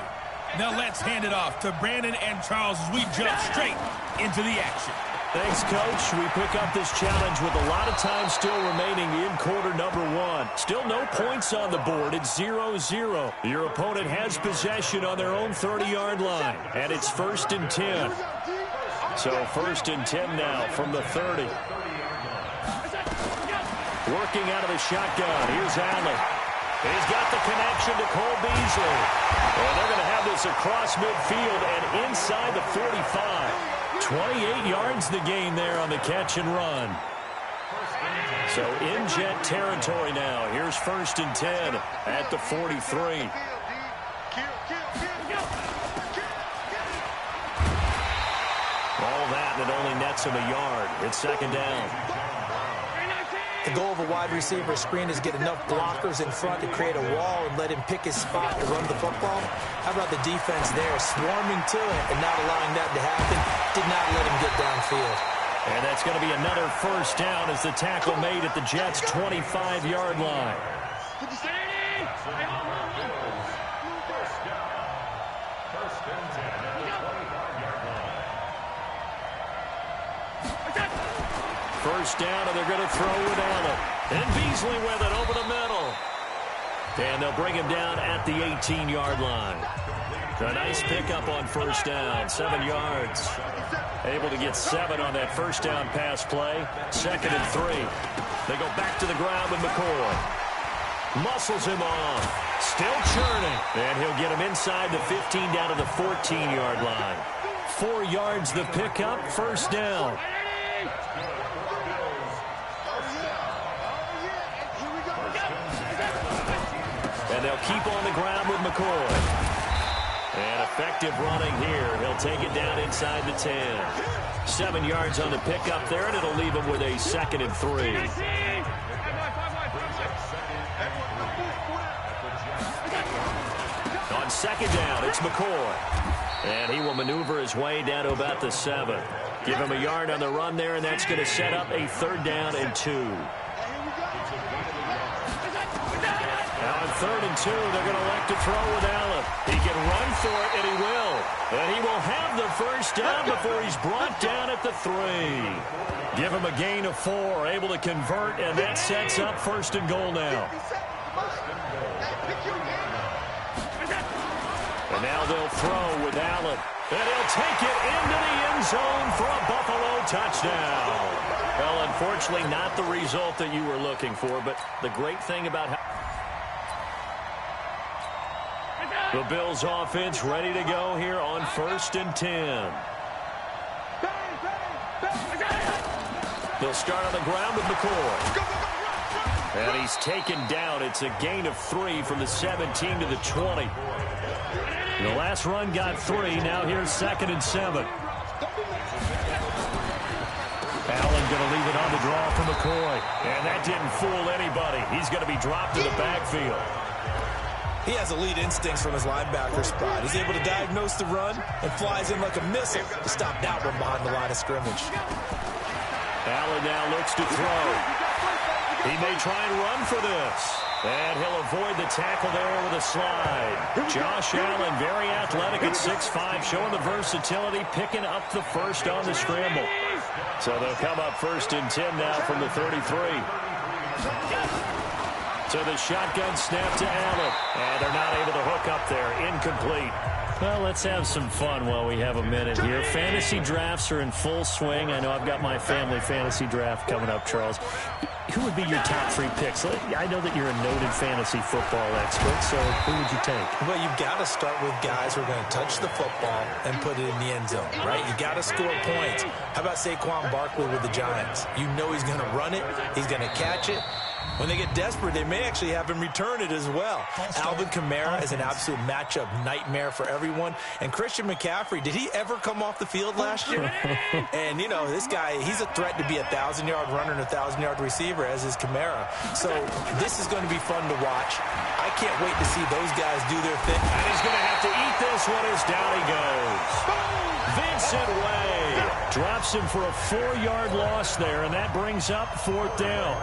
Now let's hand it off to Brandon and Charles as we jump straight into the action. Thanks, Coach. We pick up this challenge with a lot of time still remaining in quarter number 1. Still no points on the board. It's 0-0. Your opponent has possession on their own 30-yard line, and it's 1st and 10. So 1st and 10 now from the 30. Working out of the shotgun. Here's Allen. He's got the connection to Cole Beasley. And they're going to have this across midfield and inside the 45. 28 yards the gain there on the catch and run. So in Jet territory now. Here's 1st and 10 at the 43. All that, and it only nets him a yard. It's 2nd down. The goal of a wide receiver screen is get enough blockers in front to create a wall and let him pick his spot to run the football. How about the defense there, swarming to it and not allowing that to happen? Did not let him get downfield. And that's going to be another 1st down as the tackle made at the Jets' 25-yard line. First down, and they're going to throw with Allen. And Beasley with it over the middle. And they'll bring him down at the 18-yard line. A nice pickup on 1st down, 7 yards. Able to get 7 on that 1st down pass play. 2nd and 3. They go back to the ground with McCoy. Muscles him off. Still churning. And he'll get him inside the 15 down to the 14-yard line. 4 yards the pickup, 1st down. And they'll keep on the ground with McCoy. And effective running here. He'll take it down inside the 10. 7 yards on the pickup there, and it'll leave him with a 2nd and 3. On 2nd down, it's McCoy. And he will maneuver his way down to about the 7. Give him a yard on the run there, and that's going to set up a 3rd down and 2. Now on 3rd and 2, they're going to elect to throw with Allen. He can run for it, and he will. And he will have the 1st down before he's brought down at the 3. Give him a gain of 4, able to convert, and that sets up 1st and goal now. And now they'll throw with Allen. And he'll take it into the end zone for a Buffalo touchdown. Well, unfortunately, not the result that you were looking for, but the great thing about how the Bills offense ready to go here on 1st and 10. They'll start on the ground with McCoy. And he's taken down. It's a gain of 3 from the 17 to the 20. The last run got 3. Now here's 2nd and 7. Allen going to leave it on the draw for McCoy. And that didn't fool anybody. He's going to be dropped in the backfield. He has elite instincts from his linebacker spot. He's able to diagnose the run and flies in like a missile to stop that one behind the line of scrimmage. Allen now looks to throw. He may try and run for this. And he'll avoid the tackle there with a slide. Josh Allen, very athletic at 6'5", showing the versatility, picking up the first on the scramble. So they'll come up 1st and 10 now from the 33. So the shotgun snap to Allen. And they're not able to hook up there. Incomplete. Well, let's have some fun while we have a minute here. Fantasy drafts are in full swing. I know I've got my family fantasy draft coming up, Charles. Who would be your top 3 picks? I know that you're a noted fantasy football expert, so who would you take? Well, you've got to start with guys who are going to touch the football and put it in the end zone, right? You got to score points. How about Saquon Barkley with the Giants? You know he's going to run it. He's going to catch it. When they get desperate, they may actually have him return it as well. Alvin Kamara is an absolute matchup nightmare for everyone. And Christian McCaffrey, did he ever come off the field last year? And, you know, this guy, he's a threat to be a 1,000-yard runner and a 1,000-yard receiver, as is Kamara. So this is going to be fun to watch. I can't wait to see those guys do their thing. And he's going to have to eat this one as down he goes. Vincent Way drops him for a 4-yard loss there, and that brings up 4th down.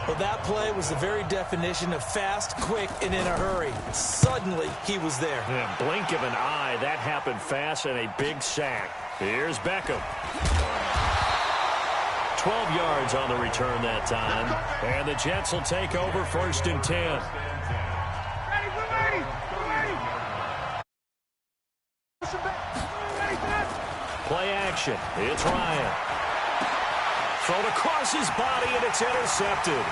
Well, that play was the very definition of fast, quick, and in a hurry. Suddenly, he was there. Yeah, blink of an eye. That happened fast and a big sack. Here's Beckham. 12 yards on the return that time. And the Jets will take over 1st and 10. Play action. It's Ryan. Thrown across his body, and it's intercepted.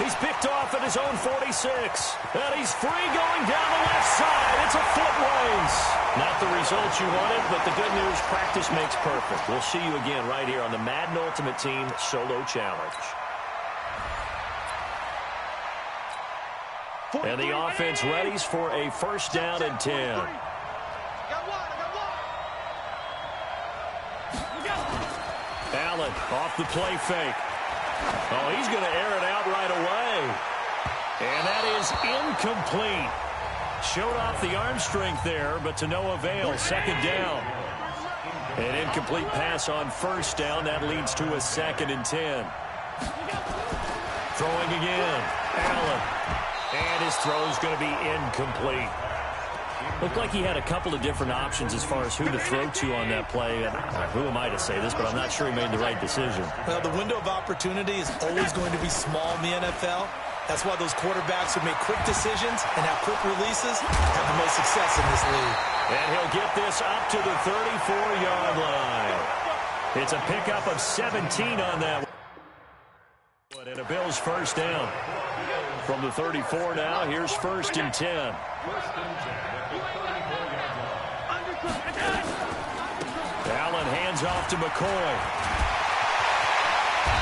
He's picked off at his own 46. And he's free going down the left side. It's a foot race. Not the results you wanted, but the good news, practice makes perfect. We'll see you again right here on the Madden Ultimate Team Solo Challenge. And the offense readies for a 1st down and 10. Allen off the play fake. Oh, he's going to air it out right away. And that is incomplete. Showed off the arm strength there, but to no avail. 2nd down. An incomplete pass on 1st down. That leads to a 2nd and 10. Throwing again. Allen. And his throw is going to be incomplete. Looked like he had a couple of different options as far as who to throw to on that play. And who am I to say this, but I'm not sure he made the right decision. Well, the window of opportunity is always going to be small in the NFL. That's why those quarterbacks who make quick decisions and have quick releases have the most success in this league. And he'll get this up to the 34-yard line. It's a pickup of 17 on that one. And a Bills 1st down. From the 34 now, here's 1st and 10. Allen hands off to McCoy.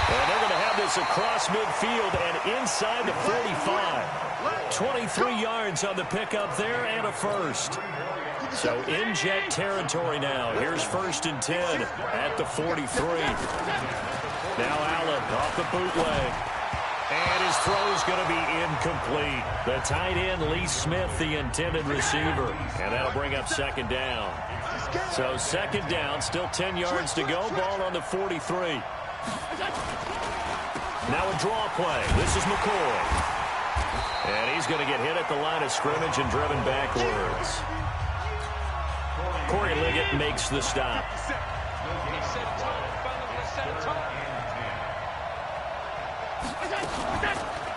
And they're going to have this across midfield and inside the 45. 23 yards on the pickup there and a 1st. So in Jet territory now. Here's 1st and 10 at the 43. Now Allen off the bootleg. And his throw is going to be incomplete. The tight end, Lee Smith, the intended receiver. And that'll bring up 2nd down. So 2nd down, still 10 yards to go. Ball on the 43. Now a draw play. This is McCoy. And he's going to get hit at the line of scrimmage and driven backwards. Corey Liggett makes the stop.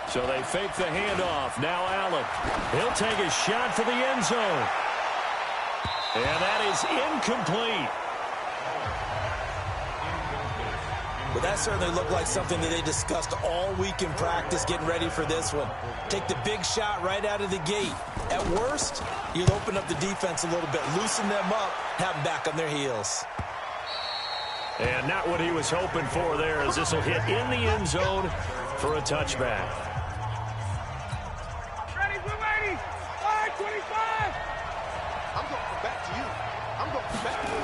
So they fake the handoff. Now Allen. He'll take a shot for the end zone. And that is incomplete. Well, that certainly looked like something that they discussed all week in practice getting ready for this one. Take the big shot right out of the gate. At worst, you'll open up the defense a little bit, loosen them up, have them back on their heels. And not what he was hoping for there, as this will hit in the end zone for a touchback. Ready, we're ready. 5:25. I'm going back to you. I'm going back to you.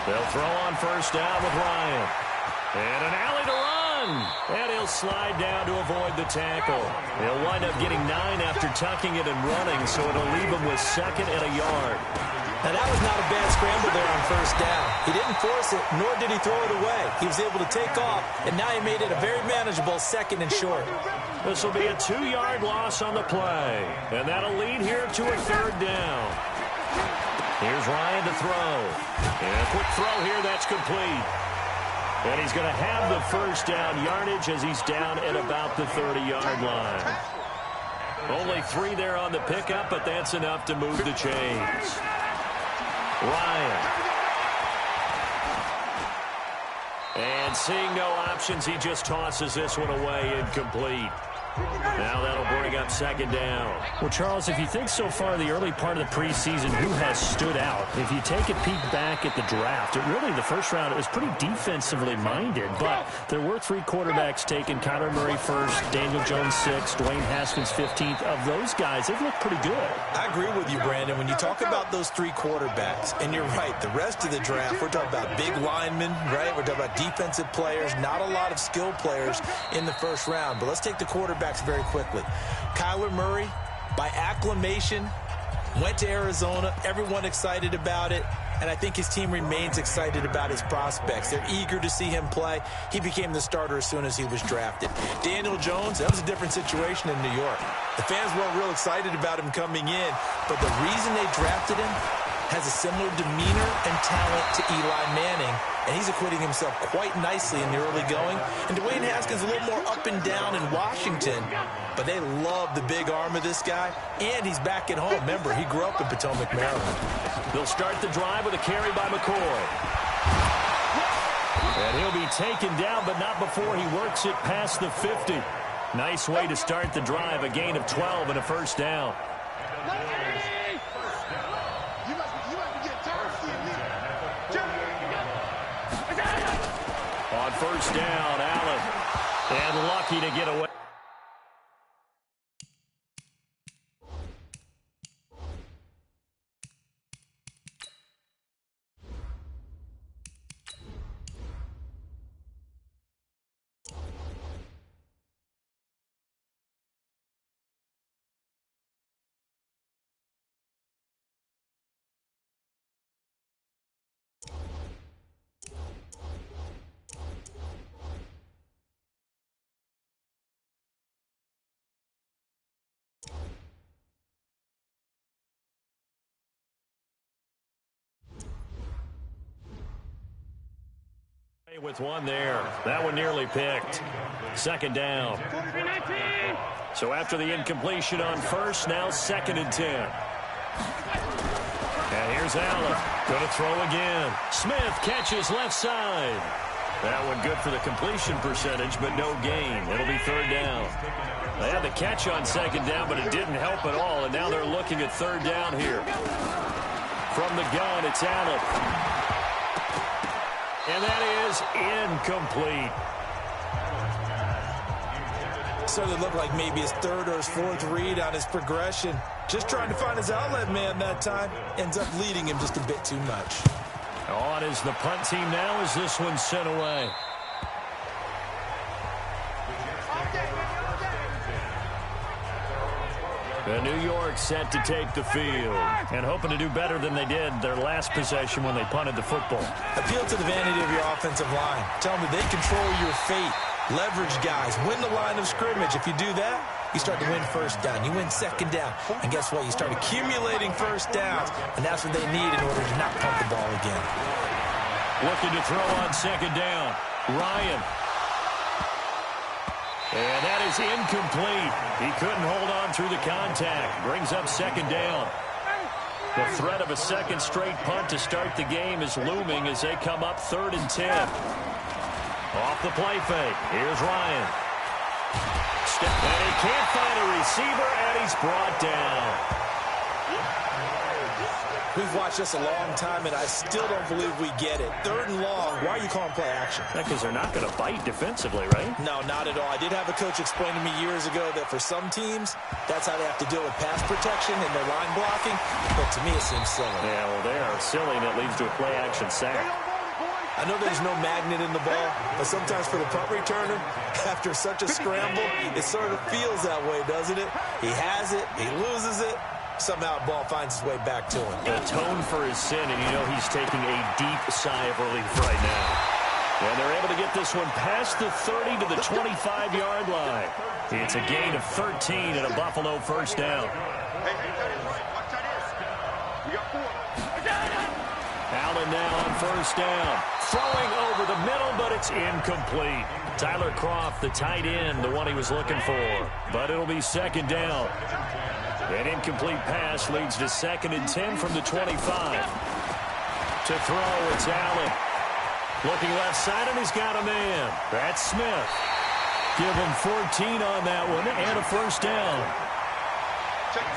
They'll throw on first down with Ryan. And an alley to run. And he'll slide down to avoid the tackle. He'll wind up getting 9 after tucking it and running, so it'll leave him with 2nd and a yard. Now, that was not a bad scramble there on first down. He didn't force it, nor did he throw it away. He was able to take off, and now he made it a very manageable 2nd and short. This will be a 2-yard loss on the play. And that'll lead here to a 3rd down. Here's Ryan to throw. And a quick throw here, that's complete. And he's going to have the first down yardage as he's down at about the 30-yard line. Only 3 there on the pickup, but that's enough to move the chains. Ryan. And seeing no options, he just tosses this one away, incomplete. Now that'll bring up 2nd down. Well, Charles, if you think so far the early part of the preseason, who has stood out? If you take a peek back at the draft, the first round, it was pretty defensively minded, but there were 3 quarterbacks taken. Kyler Murray first, Daniel Jones 6th, Dwayne Haskins 15th. Of those guys, they've looked pretty good. I agree with you, Brandon. When you talk about those 3 quarterbacks, and you're right, the rest of the draft, we're talking about big linemen, right? We're talking about defensive players, not a lot of skill players in the first round. But let's take the quarterbacks very quickly. Kyler Murray, by acclamation, went to Arizona. Everyone excited about it. And I think his team remains excited about his prospects. They're eager to see him play. He became the starter as soon as he was drafted. Daniel Jones, that was a different situation in New York. The fans weren't real excited about him coming in, but the reason they drafted him has a similar demeanor and talent to Eli Manning, and he's acquitting himself quite nicely in the early going. And Dwayne Haskins a little more up and down in Washington, but they love the big arm of this guy, and he's back at home. Remember, he grew up in Potomac, Maryland. They'll start the drive with a carry by McCoy. And he'll be taken down, but not before he works it past the 50. Nice way to start the drive, a gain of 12 and a first down. On first down, Allen. And lucky to get away. With one there. That one nearly picked. Second down. So after the incompletion on first, now 2nd and 10. And here's Allen. Going to throw again. Smith catches left side. That one good for the completion percentage, but no gain. It'll be 3rd down. They had the catch on 2nd down, but it didn't help at all, and now they're looking at 3rd down here. From the gun, it's Allen. And that is incomplete. So it looked like maybe his 3rd or his 4th read on his progression. Just trying to find his outlet man that time. Ends up leading him just a bit too much. On is the punt team now as this one's sent away. And New York set to take the field and hoping to do better than they did their last possession when they punted the football. Appeal to the vanity of your offensive line. Tell them that they control your fate. Leverage guys. Win the line of scrimmage. If you do that, you start to win first down. You win 2nd down. And guess what? You start accumulating first downs. And that's what they need in order to not punt the ball again. Looking to throw on 2nd down. Ryan. And that is incomplete. He couldn't hold on through the contact. Brings up 2nd down. The threat of a 2nd straight punt to start the game is looming as they come up 3rd and 10. Off the play fake. Here's Ryan. And he can't find a receiver, and he's brought down. We've watched this a long time, and I still don't believe we get it. 3rd and long, why are you calling play action? Because they're not going to bite defensively, right? No, not at all. I did have a coach explain to me years ago that for some teams, that's how they have to deal with pass protection and their line blocking. But to me, it seems silly. Yeah, well, they are silly, and it leads to a play action sack. I know there's no magnet in the ball, but sometimes for the punt returner, after such a scramble, it sort of feels that way, doesn't it? He has it, he loses it, somehow the ball finds its way back to him. Atone for his sin, and you know he's taking a deep sigh of relief right now. And they're able to get this one past the 30 to the 25-yard line. It's a gain of 13 and a Buffalo first down. Allen now on first down. Throwing over the middle, but it's incomplete. Tyler Kroft, the tight end, the one he was looking for. But it'll be second down. An incomplete pass leads to 2nd and 10 from the 25. To throw, it's Allen. Looking left side, and he's got a man. That's Smith. Give him 14 on that one, and a first down.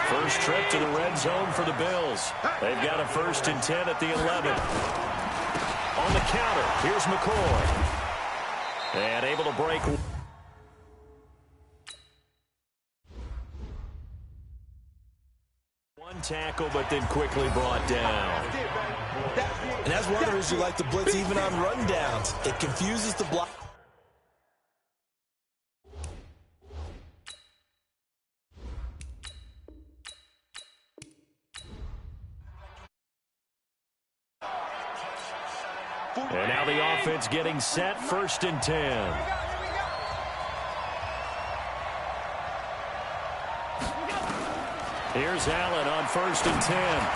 First trip to the red zone for the Bills. They've got a 1st and 10 at the 11. On the counter, here's McCoy. And able to break. One tackle, but then quickly brought down. And that's one of the reasons you like to blitz even on rundowns. It confuses the block. And now the offense getting set, 1st and 10. Here's Allen on 1st and 10.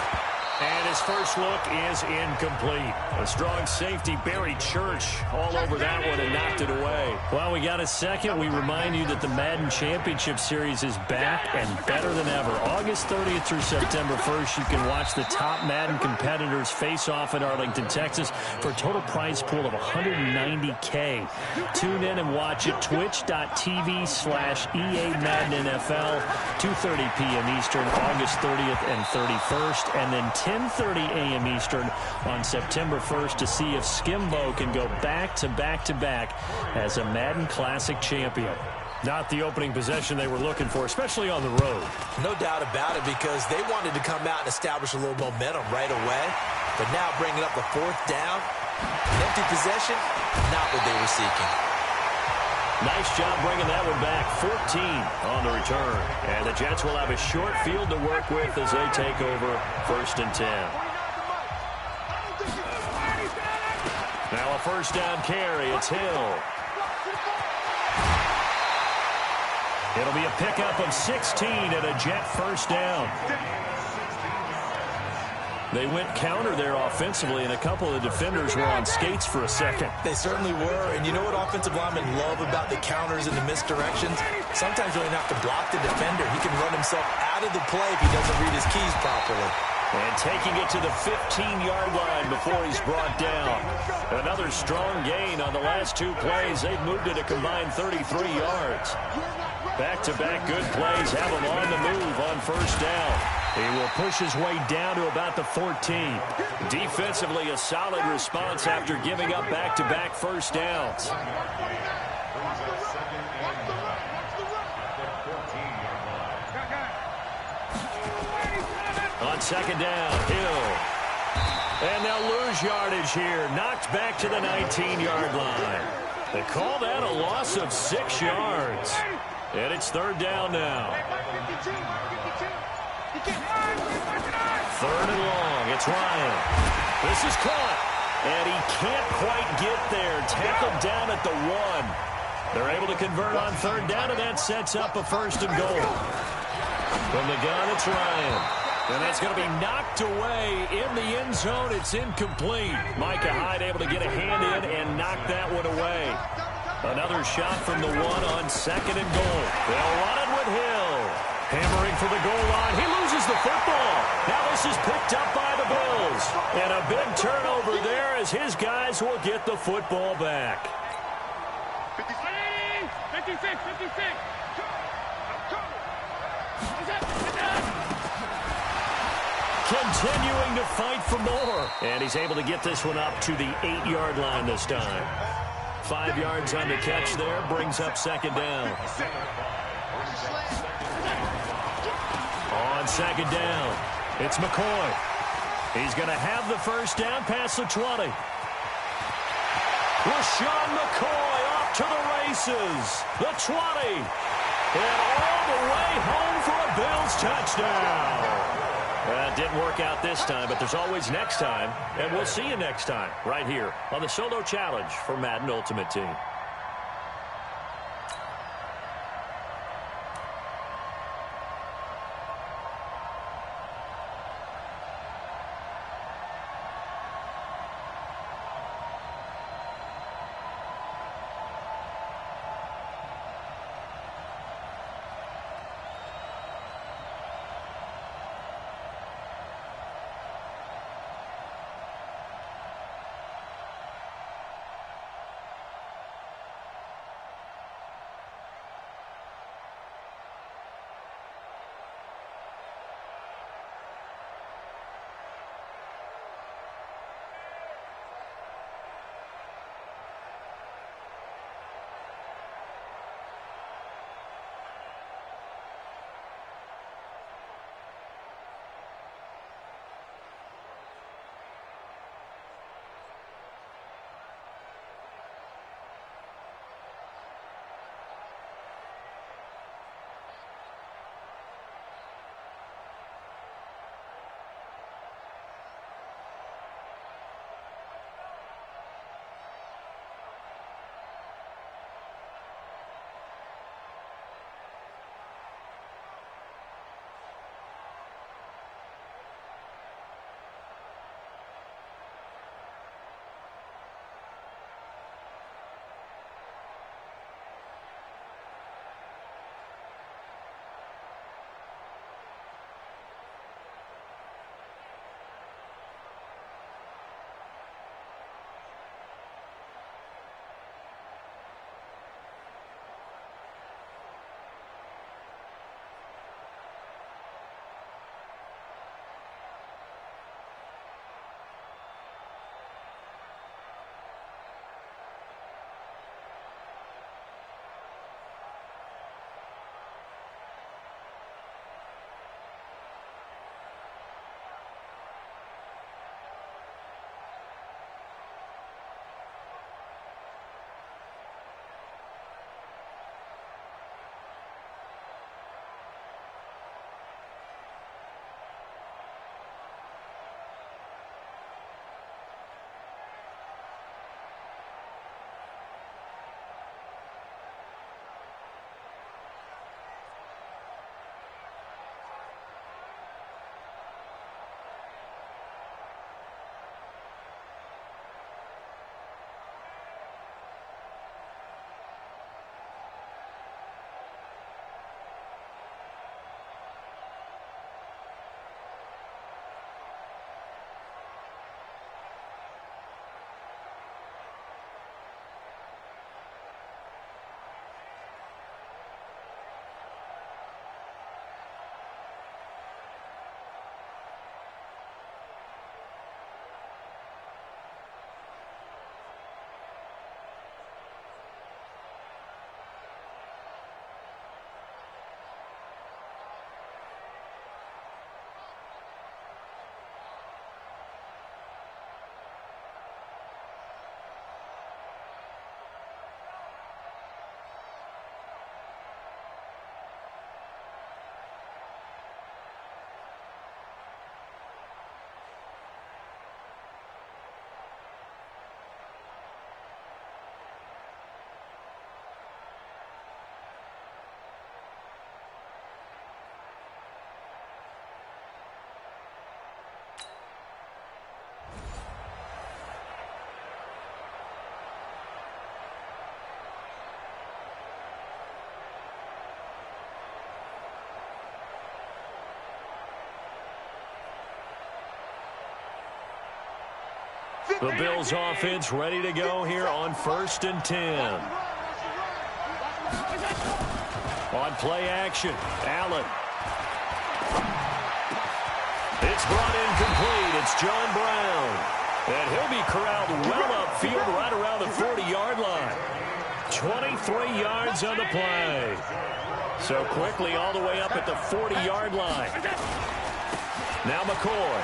And his first look is incomplete. A strong safety, Barry Church, all over that one and knocked it away. Well, we got a second. We remind you that the Madden Championship Series is back and better than ever. August 30th through September 1st, you can watch the top Madden competitors face off in Arlington, Texas for a total prize pool of $190K. Tune in and watch it. Twitch.tv/EA Madden NFL, 2:30 p.m. Eastern, August 30th and 31st, and then 10:30 a.m. Eastern on September 1st to see if Skimbo can go back-to-back-to-back as a Madden Classic champion. Not the opening possession they were looking for, especially on the road. No doubt about it, because they wanted to come out and establish a little momentum right away. But now bringing up the 4th down, an empty possession, not what they were seeking. Nice job bringing that one back. 14 on the return. And the Jets will have a short field to work with as they take over 1st and 10. Now a 1st down carry. It's Hill. It'll be a pickup of 16 and a Jet 1st down. They went counter there offensively, and a couple of defenders were on skates for a second. They certainly were, and you know what offensive linemen love about the counters and the misdirections? Sometimes you don't have to block the defender. He can run himself out of the play if he doesn't read his keys properly. And taking it to the 15-yard line before he's brought down. Another strong gain on the last 2 plays. They've moved it a combined 33 yards. Back-to-back good plays have him on the move on 1st down. He will push his way down to about the 14. Defensively, a solid response after giving up back-to-back 1st downs. On 2nd down, Hill. And they'll lose yardage here. Knocked back to the 19-yard line. They call that a loss of 6 yards. And it's 3rd down now. 3rd and long. It's Ryan. This is caught. And he can't quite get there. Tackled down at the 1. They're able to convert on 3rd down, and that sets up a 1st and goal. From the gun, it's Ryan. And that's going to be knocked away in the end zone. It's incomplete. Micah Hyde able to get a hand in and knock that one away. Another shot from the 1 on 2nd and goal. They'll run it with Hill. Hammering for the goal line. He loses the football. Now this is picked up by the Bills. And a big turnover there as his guys will get the football back. 56. continuing to fight for more. And he's able to get this one up to the 8-yard line this time. 5 yards on the catch there, brings up second down. On second down, it's McCoy. He's going to have the first down past the 20. LaShawn McCoy off to the races. The 20. And all the way home for a Bills touchdown. That didn't work out this time, but there's always next time. And we'll see you next time right here on the Solo Challenge for Madden Ultimate Team. The Bills offense ready to go here on 1st and 10. On play action, Allen. It's brought in complete. It's John Brown. And he'll be corralled well upfield right around the 40-yard line. 23 yards on the play. So quickly all the way up at the 40-yard line. Now McCoy.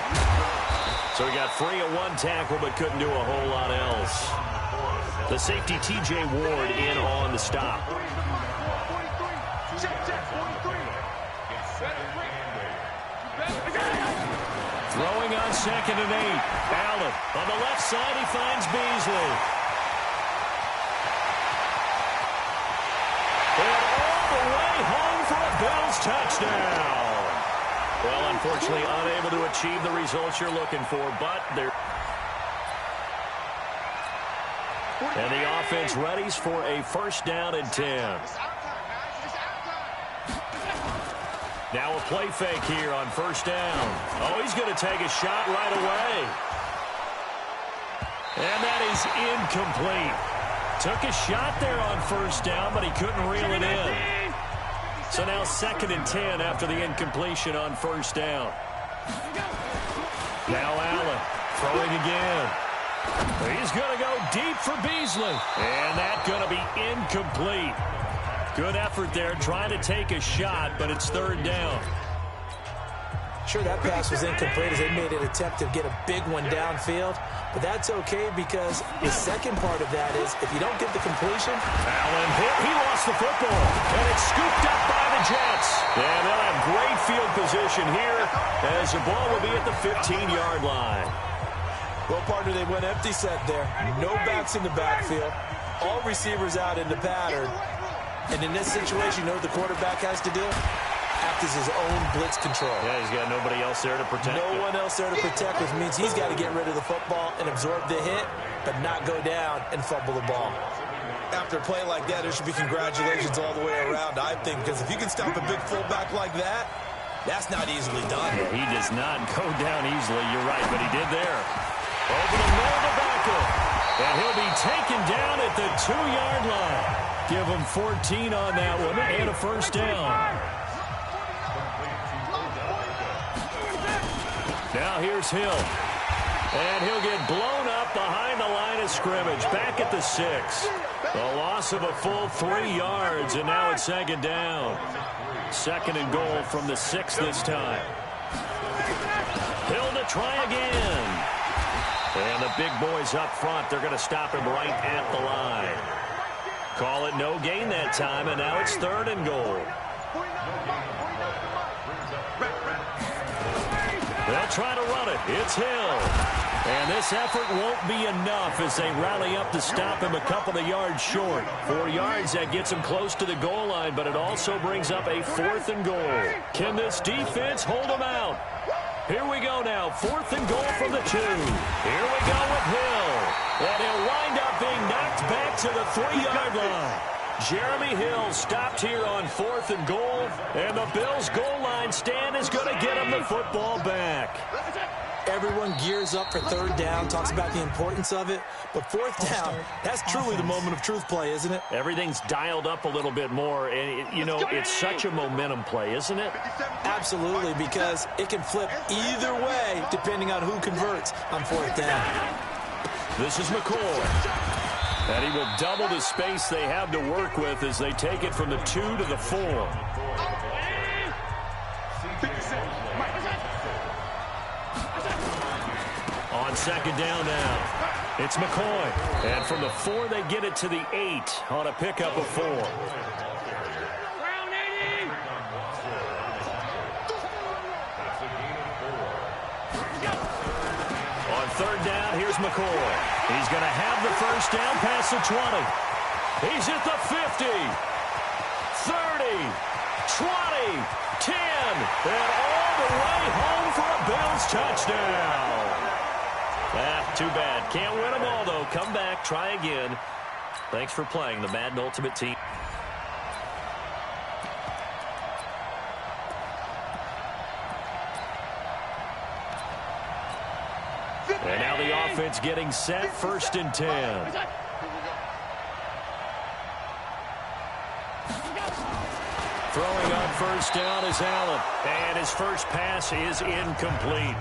So he got free of one tackle but couldn't do a whole lot else. The safety T.J. Ward in on the stop. Throwing on 2nd and 8. Allen on the left side. He finds Beasley. And all the way home for a Bills touchdown. Well, unfortunately, unable to achieve the results you're looking for, but they're... And the offense readies for a 1st down and 10. Now a play fake here on 1st down. Oh, he's going to take a shot right away. And that is incomplete. Took a shot there on 1st down, but he couldn't reel it in. So now 2nd and 10 after the incompletion on 1st down. Now Allen throwing again. He's going to go deep for Beasley. And that's going to be incomplete. Good effort there, trying to take a shot, but it's 3rd down. Sure, that pass was incomplete as they made an attempt to get a big one downfield. But that's okay because the second part of that is if you don't get the completion. Allen hit. He lost the football. And it's scooped up by the Jets. And they'll have great field position here as the ball will be at the 15-yard line. Well, partner, they went empty set there. No backs in the backfield. All receivers out in the pattern. And in this situation, you know what the quarterback has to do? Act as his own blitz control. Yeah, he's got nobody else there to protect. No one else there to protect, which means he's got to get rid of the football and absorb the hit, but not go down and fumble the ball. After a play like that, there should be congratulations all the way around, I think, because if you can stop a big fullback like that, that's not easily done. Yeah, he does not go down easily, you're right, but he did there. Over the middle of the backer. And he'll be taken down at the 2-yard line. Give him 14 on that one and a 1st down. Now here's Hill. And he'll get blown up behind the line of scrimmage. Back at the 6. A loss of a full 3 yards, and now it's 2nd down. 2nd and goal from the 6 this time. Hill to try again. And the big boys up front, they're going to stop him right at the line. Call it no gain that time, and now it's 3rd and goal. They'll try to run it. It's Hill. And this effort won't be enough as they rally up to stop him a couple of yards short. 4 yards, that gets him close to the goal line, but it also brings up a 4th and goal. Can this defense hold him out? Here we go now. 4th and goal from the 2. Here we go with Hill. And he'll wind up being knocked back to the 3-yard line. Jeremy Hill stopped here on 4th and goal. And the Bills' goal line stand is going to get him the football back. Everyone gears up for 3rd down, talks about the importance of it. But 4th down, that's truly the moment of truth play, isn't it? Everything's dialed up a little bit more. And, you know, it's such a momentum play, isn't it? Absolutely, because it can flip either way depending on who converts on 4th down. This is McCoy. And he will double the space they have to work with as they take it from the 2 to the 4. On 2nd down now. It's McCoy. And from the 4, they get it to the 8 on a pickup of 4. On 3rd down, here's McCoy. He's going to have the 1st down past the 20. He's at the 50. 30. 20. 10. And all the way home for a Bills touchdown. Too bad. Can't win them all, though. Come back. Try again. Thanks for playing the Madden Ultimate Team. And now the offense getting set. 1st and 10. Throwing on first down is Allen. And his first pass is incomplete.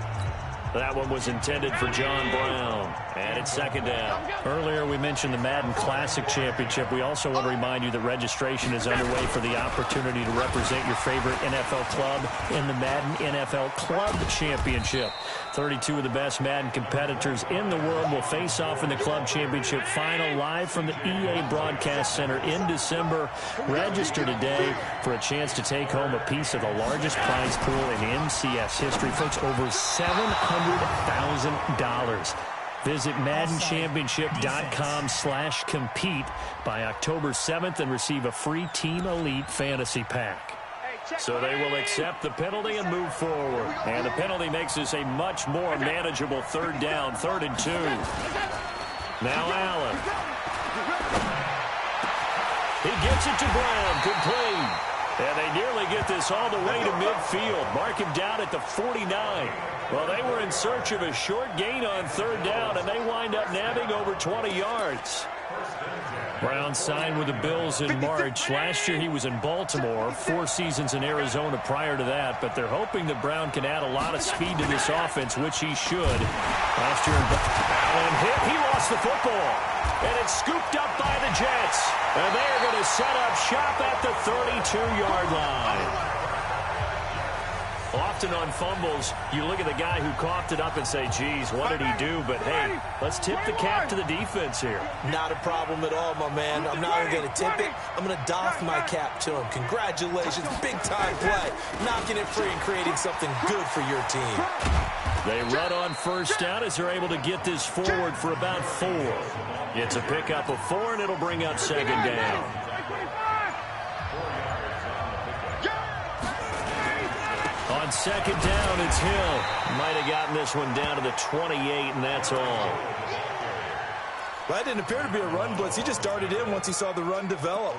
That one was intended for John Brown. And it's second down. Earlier we mentioned the Madden Classic Championship. We also want to remind you that registration is underway for the opportunity to represent your favorite NFL club in the Madden NFL Club Championship. 32 of the best Madden competitors in the world will face off in the Club Championship final live from the EA Broadcast Center in December. Register today for a chance to take home a piece of the largest prize pool in MCS history. Folks, over $700,000. Visit MaddenChampionship.com/compete by October 7th and receive a free Team Elite Fantasy Pack. So they will accept the penalty and move forward. And the penalty makes this a much more manageable third down, 3rd and 2. Now Allen. He gets it to Brown, complete. And they nearly get this all the way to midfield. Mark him down at the 49. Well, they were in search of a short gain on third down, and they wind up nabbing over 20 yards. Brown signed with the Bills in March. Last year he was in Baltimore, 4 seasons in Arizona prior to that, but they're hoping that Brown can add a lot of speed to this offense, which he should. Last year, Allen hit. He lost the football, and it's scooped up by the Jets. And they're going to set up shop at the 32-yard line. Often on fumbles, you look at the guy who coughed it up and say, geez, what did he do? But, hey, let's tip the cap to the defense here. Not a problem at all, my man. I'm not even going to tip it. I'm going to doff my cap to him. Congratulations, big-time play. Knocking it free and creating something good for your team. They run on first down as they're able to get this forward for about 4. It's a pickup of 4, and it'll bring up second down. On second down, it's Hill. Might have gotten this one down to the 28, and that's all. Well, that didn't appear to be a run blitz. He just darted in once he saw the run develop.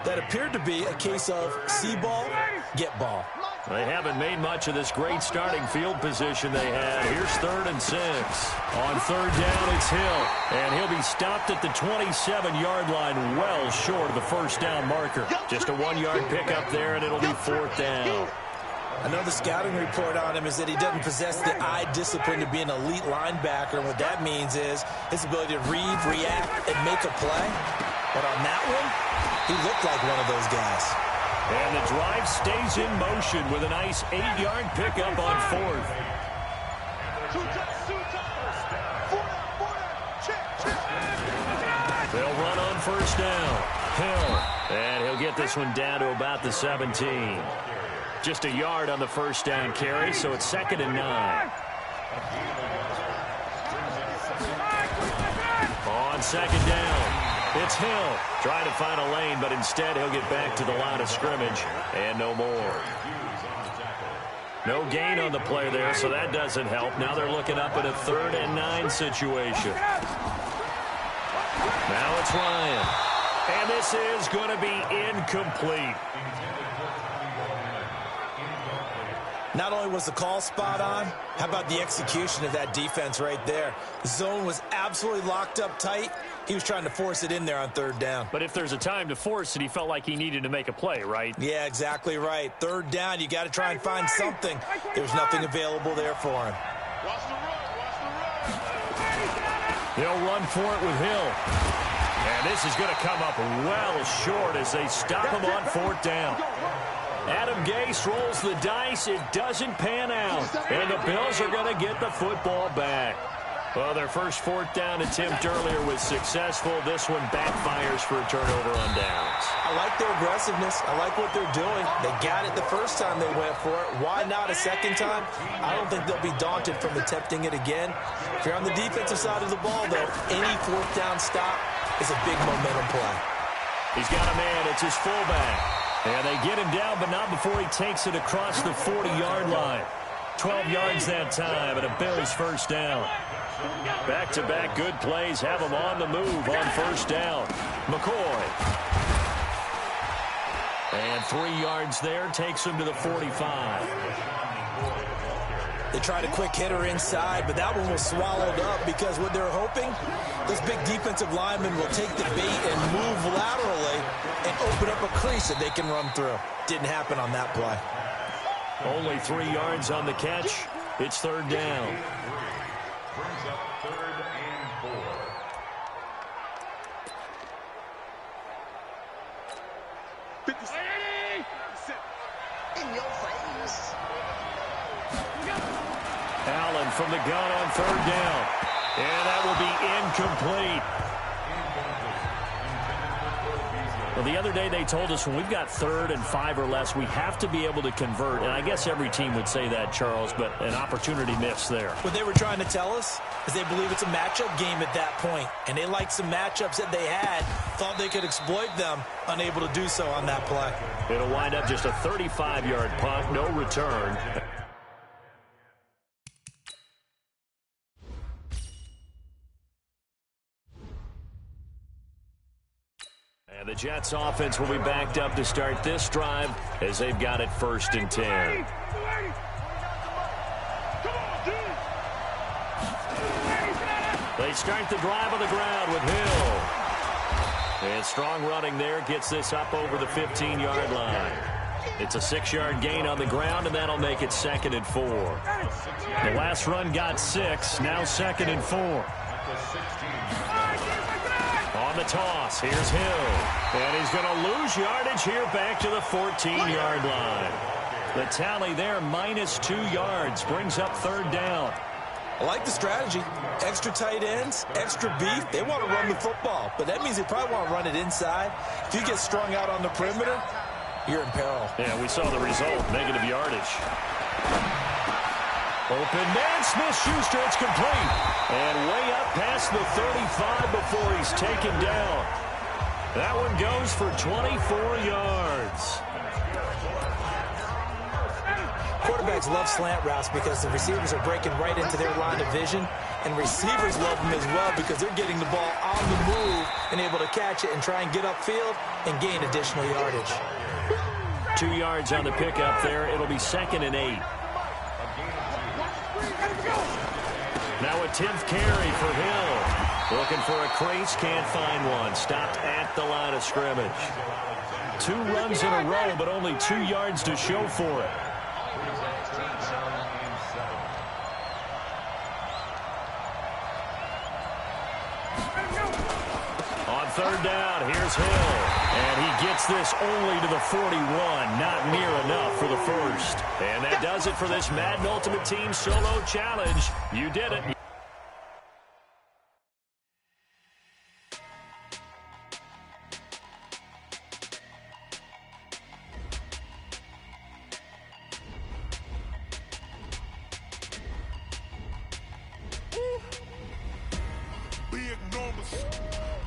That appeared to be a case of see ball, get ball. They haven't made much of this great starting field position they had. Here's 3rd and 6. On third down, it's Hill. And he'll be stopped at the 27-yard line, well short of the first down marker. Just a 1-yard pickup there, and it'll be 4th down. I know the scouting report on him is that he doesn't possess the eye discipline to be an elite linebacker. And what that means is his ability to read, react, and make a play. But on that one, he looked like one of those guys. And the drive stays in motion with a nice 8-yard pickup on 4th. They'll run on first down. Hill. And he'll get this one down to about the 17. Just a yard on the first down carry, so it's 2nd and 9. On second down, it's Hill. Trying to find a lane, but instead he'll get back to the line of scrimmage, and no more. No gain on the play there, so that doesn't help. Now they're looking up at a 3rd and 9 situation. Now it's Ryan. And this is going to be incomplete. Not only was the call spot on, how about the execution of that defense right there? The zone was absolutely locked up tight. He was trying to force it in there on 3rd down. But if there's a time to force it, he felt like he needed to make a play, right? Yeah, exactly right. 3rd down, you got to try and find something. There's nothing available there for him. Watch the run, watch the run. They'll run for it with Hill. And this is going to come up well short as they stop him on 4th down. Adam Gase rolls the dice. It doesn't pan out. And the Bills are going to get the football back. Well, their first 4th down attempt earlier was successful. This one backfires for a turnover on downs. I like their aggressiveness. I like what they're doing. They got it the first time they went for it. Why not a second time? I don't think they'll be daunted from attempting it again. If you're on the defensive side of the ball, though, any 4th down stop is a big momentum play. He's got a man. It's his fullback. And they get him down, but not before he takes it across the 40-yard line. 12 yards that time, and a Bills first down. Back-to-back good plays have him on the move on first down. McCoy. And 3 yards there takes him to the 45. They tried a quick hitter inside, but that one was swallowed up because what they're hoping, those big defensive linemen will take the bait and move laterally and open up a crease that they can run through. Didn't happen on that play. Only 3 yards on the catch. It's third down. Brings up 3rd and 4. In your face. Allen from the gun on 3rd down. And that will be incomplete. Well, the other day they told us when we've got 3rd and 5 or less, we have to be able to convert. And I guess every team would say that, Charles, but an opportunity missed there. What they were trying to tell us is they believe it's a matchup game at that point, and they liked some matchups that they had, thought they could exploit them, unable to do so on that play. It'll wind up just a 35-yard punt, no return. And the Jets offense will be backed up to start this drive as they've got it 1st and 10. They start the drive on the ground with Hill. And strong running there gets this up over the 15-yard line. It's a 6-yard gain on the ground, and that'll make it 2nd and 4. The last run got 6, now 2nd and 4. On the toss, here's Hill. And he's going to lose yardage here back to the 14-yard line. The tally there, -2 yards, brings up 3rd down. I like the strategy. Extra tight ends, extra beef. They want to run the football, but that means they probably want to run it inside. If you get strung out on the perimeter, you're in peril. Yeah, we saw the result, negative yardage. Open man, Smith-Schuster, it's complete. And way up past the 35 before he's taken down. That one goes for 24 yards. Quarterbacks love slant routes because the receivers are breaking right into their line of vision, and receivers love them as well because they're getting the ball on the move and able to catch it and try and get upfield and gain additional yardage. 2 yards on the pickup there. It'll be 2nd and 8. Now a 10th carry for Hill. Looking for a crease, can't find one. Stopped at the line of scrimmage. 2 runs in a row, but only 2 yards to show for it. On 3rd down, here's Hill. And he gets this only to the 41. Not near enough for the 1st. And that does it for this Madden Ultimate Team Solo Challenge. You did it.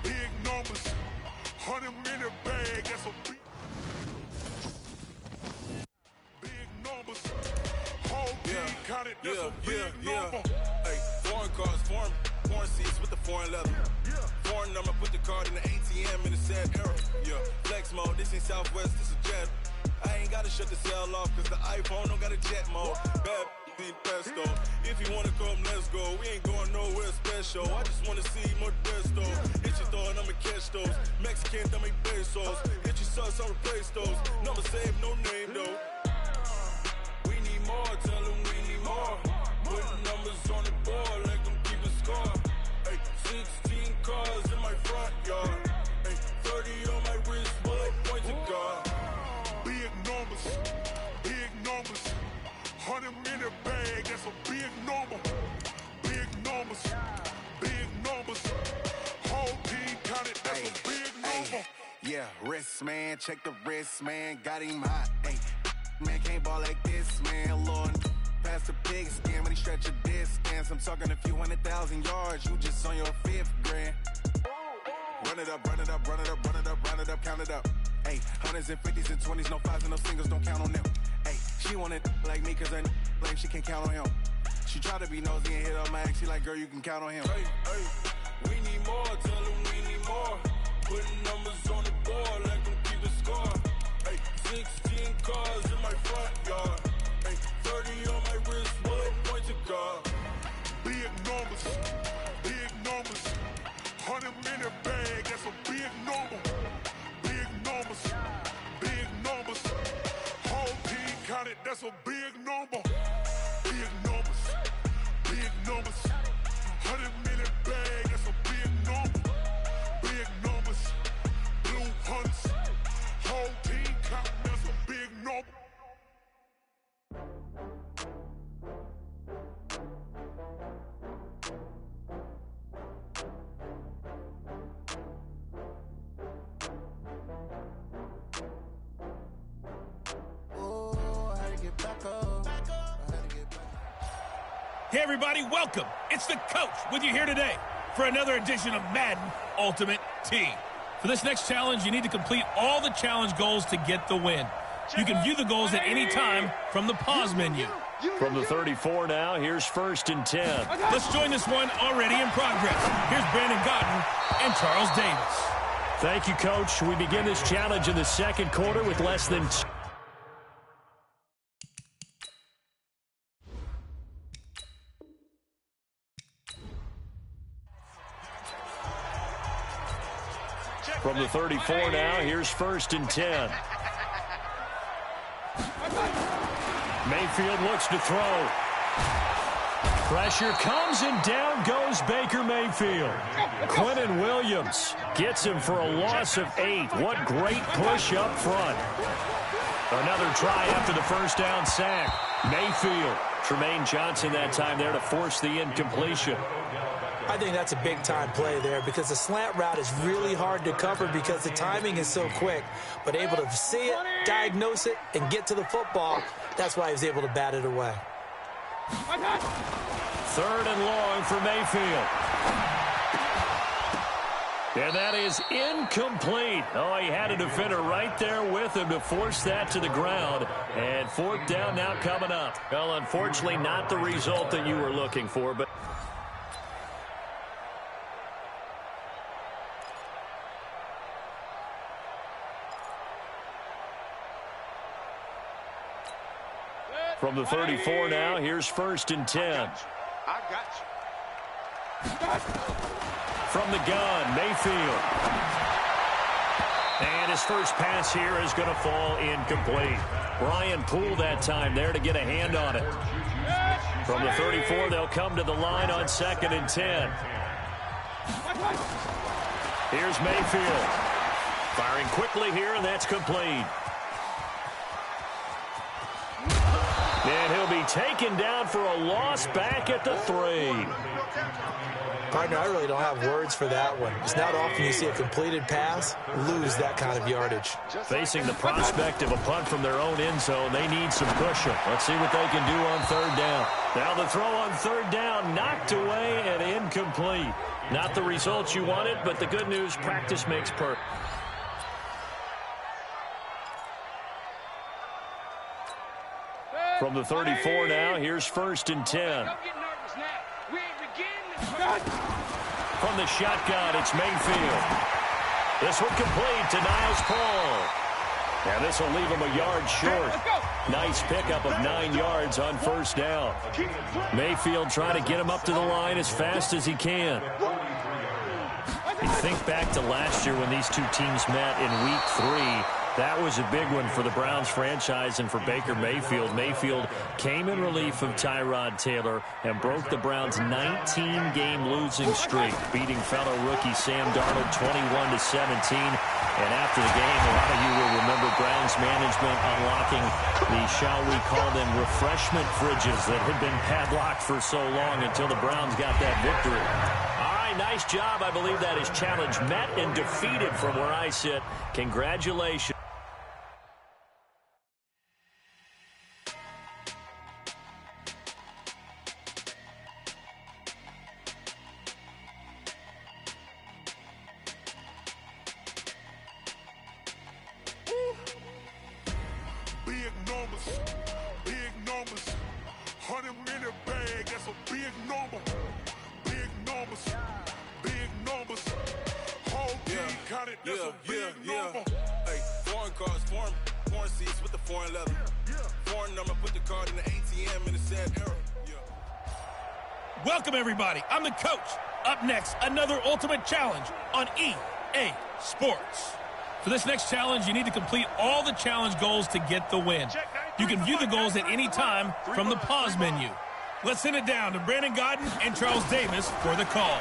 Big numbers, 100 minute bag, that's a big numbers, whole team counted, that's a big number. Hey, foreign cars, foreign seats with the foreign leather. Foreign number, put the card in the ATM in the sad era. Yeah, flex mode, this ain't Southwest, this is jet. I ain't gotta shut the cell off, cause the iPhone don't got a jet mode. Bad beat pesto. If you wanna come, let's go. We ain't going nowhere special. I just wanna see more desto. Hit your thought, I'ma catch those. Mexican, dummy pesos. Hit your sauce, I'll replace those. Number save, no name though. We need more, tell them we need more. Put numbers on the board, let them keep the score. Hey, 16 cars in my front yard. Hey, 30 on my wrist, bullet point to God. Big numbers, 100 minute bag, that's a big number. Big numbers, whole team counted, that's a big number. Yeah, wrist man, check the wrist man, got him hot. Hey, man can't ball like this, man. Lord, past the pig skin when he stretch a distance. I'm talking a few 100,000 yards, you just on your 5th grand. Run it up, run it up, run it up, run it up, run it up, count it up. Hey, 100s and 50s and 20s, no 5s and no singles, don't count on them. Hey, she wanted like me cause her like she can't count on him. She tried to be nosy and hit up my ex, she like, girl, you can count on him. Hey, we need more, tell them we need more. Putting numbers on the board, let them keep the score. Hey, 16 cars in my front yard. Hey, 30 on my wrist, bullet point to God. Big numbers, 100 minute bag, that's a big number. Big numbers, counted, that's a big number. Big numbers, big numbers. 100 million bag, that's a big number. Big numbers, blue hunts. Whole team counting, that's a big number. Hey everybody, welcome. It's the coach with you here today for another edition of Madden Ultimate Team. For this next challenge, you need to complete all the challenge goals to get the win. You can view the goals at any time from the pause menu. From the 34 now, here's 1st and 10. Let's join this one already in progress. Here's Brandon Gotten and Charles Davis. Thank you, Coach. We begin this challenge in the second quarter with less than... From the 34 now, here's 1st and 10. Mayfield looks to throw. Pressure comes and down goes Baker Mayfield. Quentin Williams gets him for a loss of 8. What great push up front. Another try after the first down sack. Mayfield. Tremaine Johnson that time there to force the incompletion. I think that's a big-time play there because the slant route is really hard to cover because the timing is so quick. But able to see it, diagnose it, and get to the football, that's why he was able to bat it away. 3rd and long for Mayfield. And that is incomplete. Oh, he had a defender right there with him to force that to the ground. And 4th down now coming up. Well, unfortunately, not the result that you were looking for, but... From the 34 now, here's 1st and 10. I got you. From the gun, Mayfield. And his first pass here is going to fall incomplete. Brian Poole that time there to get a hand on it. From the 34, they'll come to the line on 2nd and 10. Here's Mayfield. Firing quickly here, and that's complete. And he'll be taken down for a loss back at the 3. Partner, I really don't have words for that one. It's not often you see a completed pass lose that kind of yardage. Facing the prospect of a punt from their own end zone, they need some cushion. Let's see what they can do on 3rd down. Now the throw on 3rd down, knocked away and incomplete. Not the results you wanted, but the good news, practice makes perfect. From the 34 now, here's 1st and 10. From the shotgun, it's Mayfield. This one complete to Niles Paul. And this will leave him a yard short. Nice pickup of 9 yards on 1st down. Mayfield trying to get him up to the line as fast as he can. You think back to last year when these two teams met in Week 3. That was a big one for the Browns franchise and for Baker Mayfield. Mayfield came in relief of Tyrod Taylor and broke the Browns' 19-game losing streak, beating fellow rookie Sam Darnold 21-17. And after the game, a lot of you will remember Browns management unlocking the, shall we call them, refreshment fridges that had been padlocked for so long until the Browns got that victory. All right, nice job. I believe that is challenge met and defeated from where I sit. Congratulations. Big numbers. 100 million bag, that's a big number. Big numbers. Big numbers. Whole team counted, that's a big number. Hey, foreign cars, foreign seats with the foreign leather. Foreign number, put the card in the ATM in the sad era. Welcome, everybody. I'm the coach. Up next, another ultimate challenge on EA Sports. For this next challenge, you need to complete all the challenge goals to get the win. You can view the goals at any time from the pause menu. Let's send it down to Brandon Godden and Charles Davis for the call.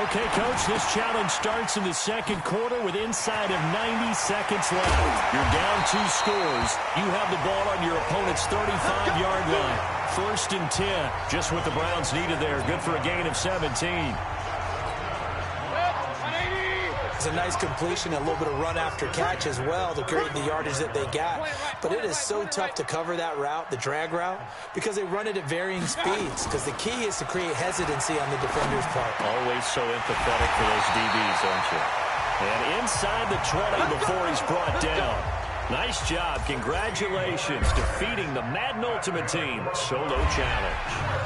Okay, Coach, this challenge starts in the second quarter with inside of 90 seconds left. You're down 2 scores. You have the ball on your opponent's 35-yard line. 1st and 10, just what the Browns needed there. Good for a gain of 17. It's a nice completion, a little bit of run after catch as well to create the yardage that they got. But it is so tough to cover that route, the drag route, because they run it at varying speeds. Because the key is to create hesitancy on the defender's part. Always so empathetic for those DBs, aren't you? And inside the 20 before he's brought down. Nice job. Congratulations. Defeating the Madden Ultimate Team. Solo challenge.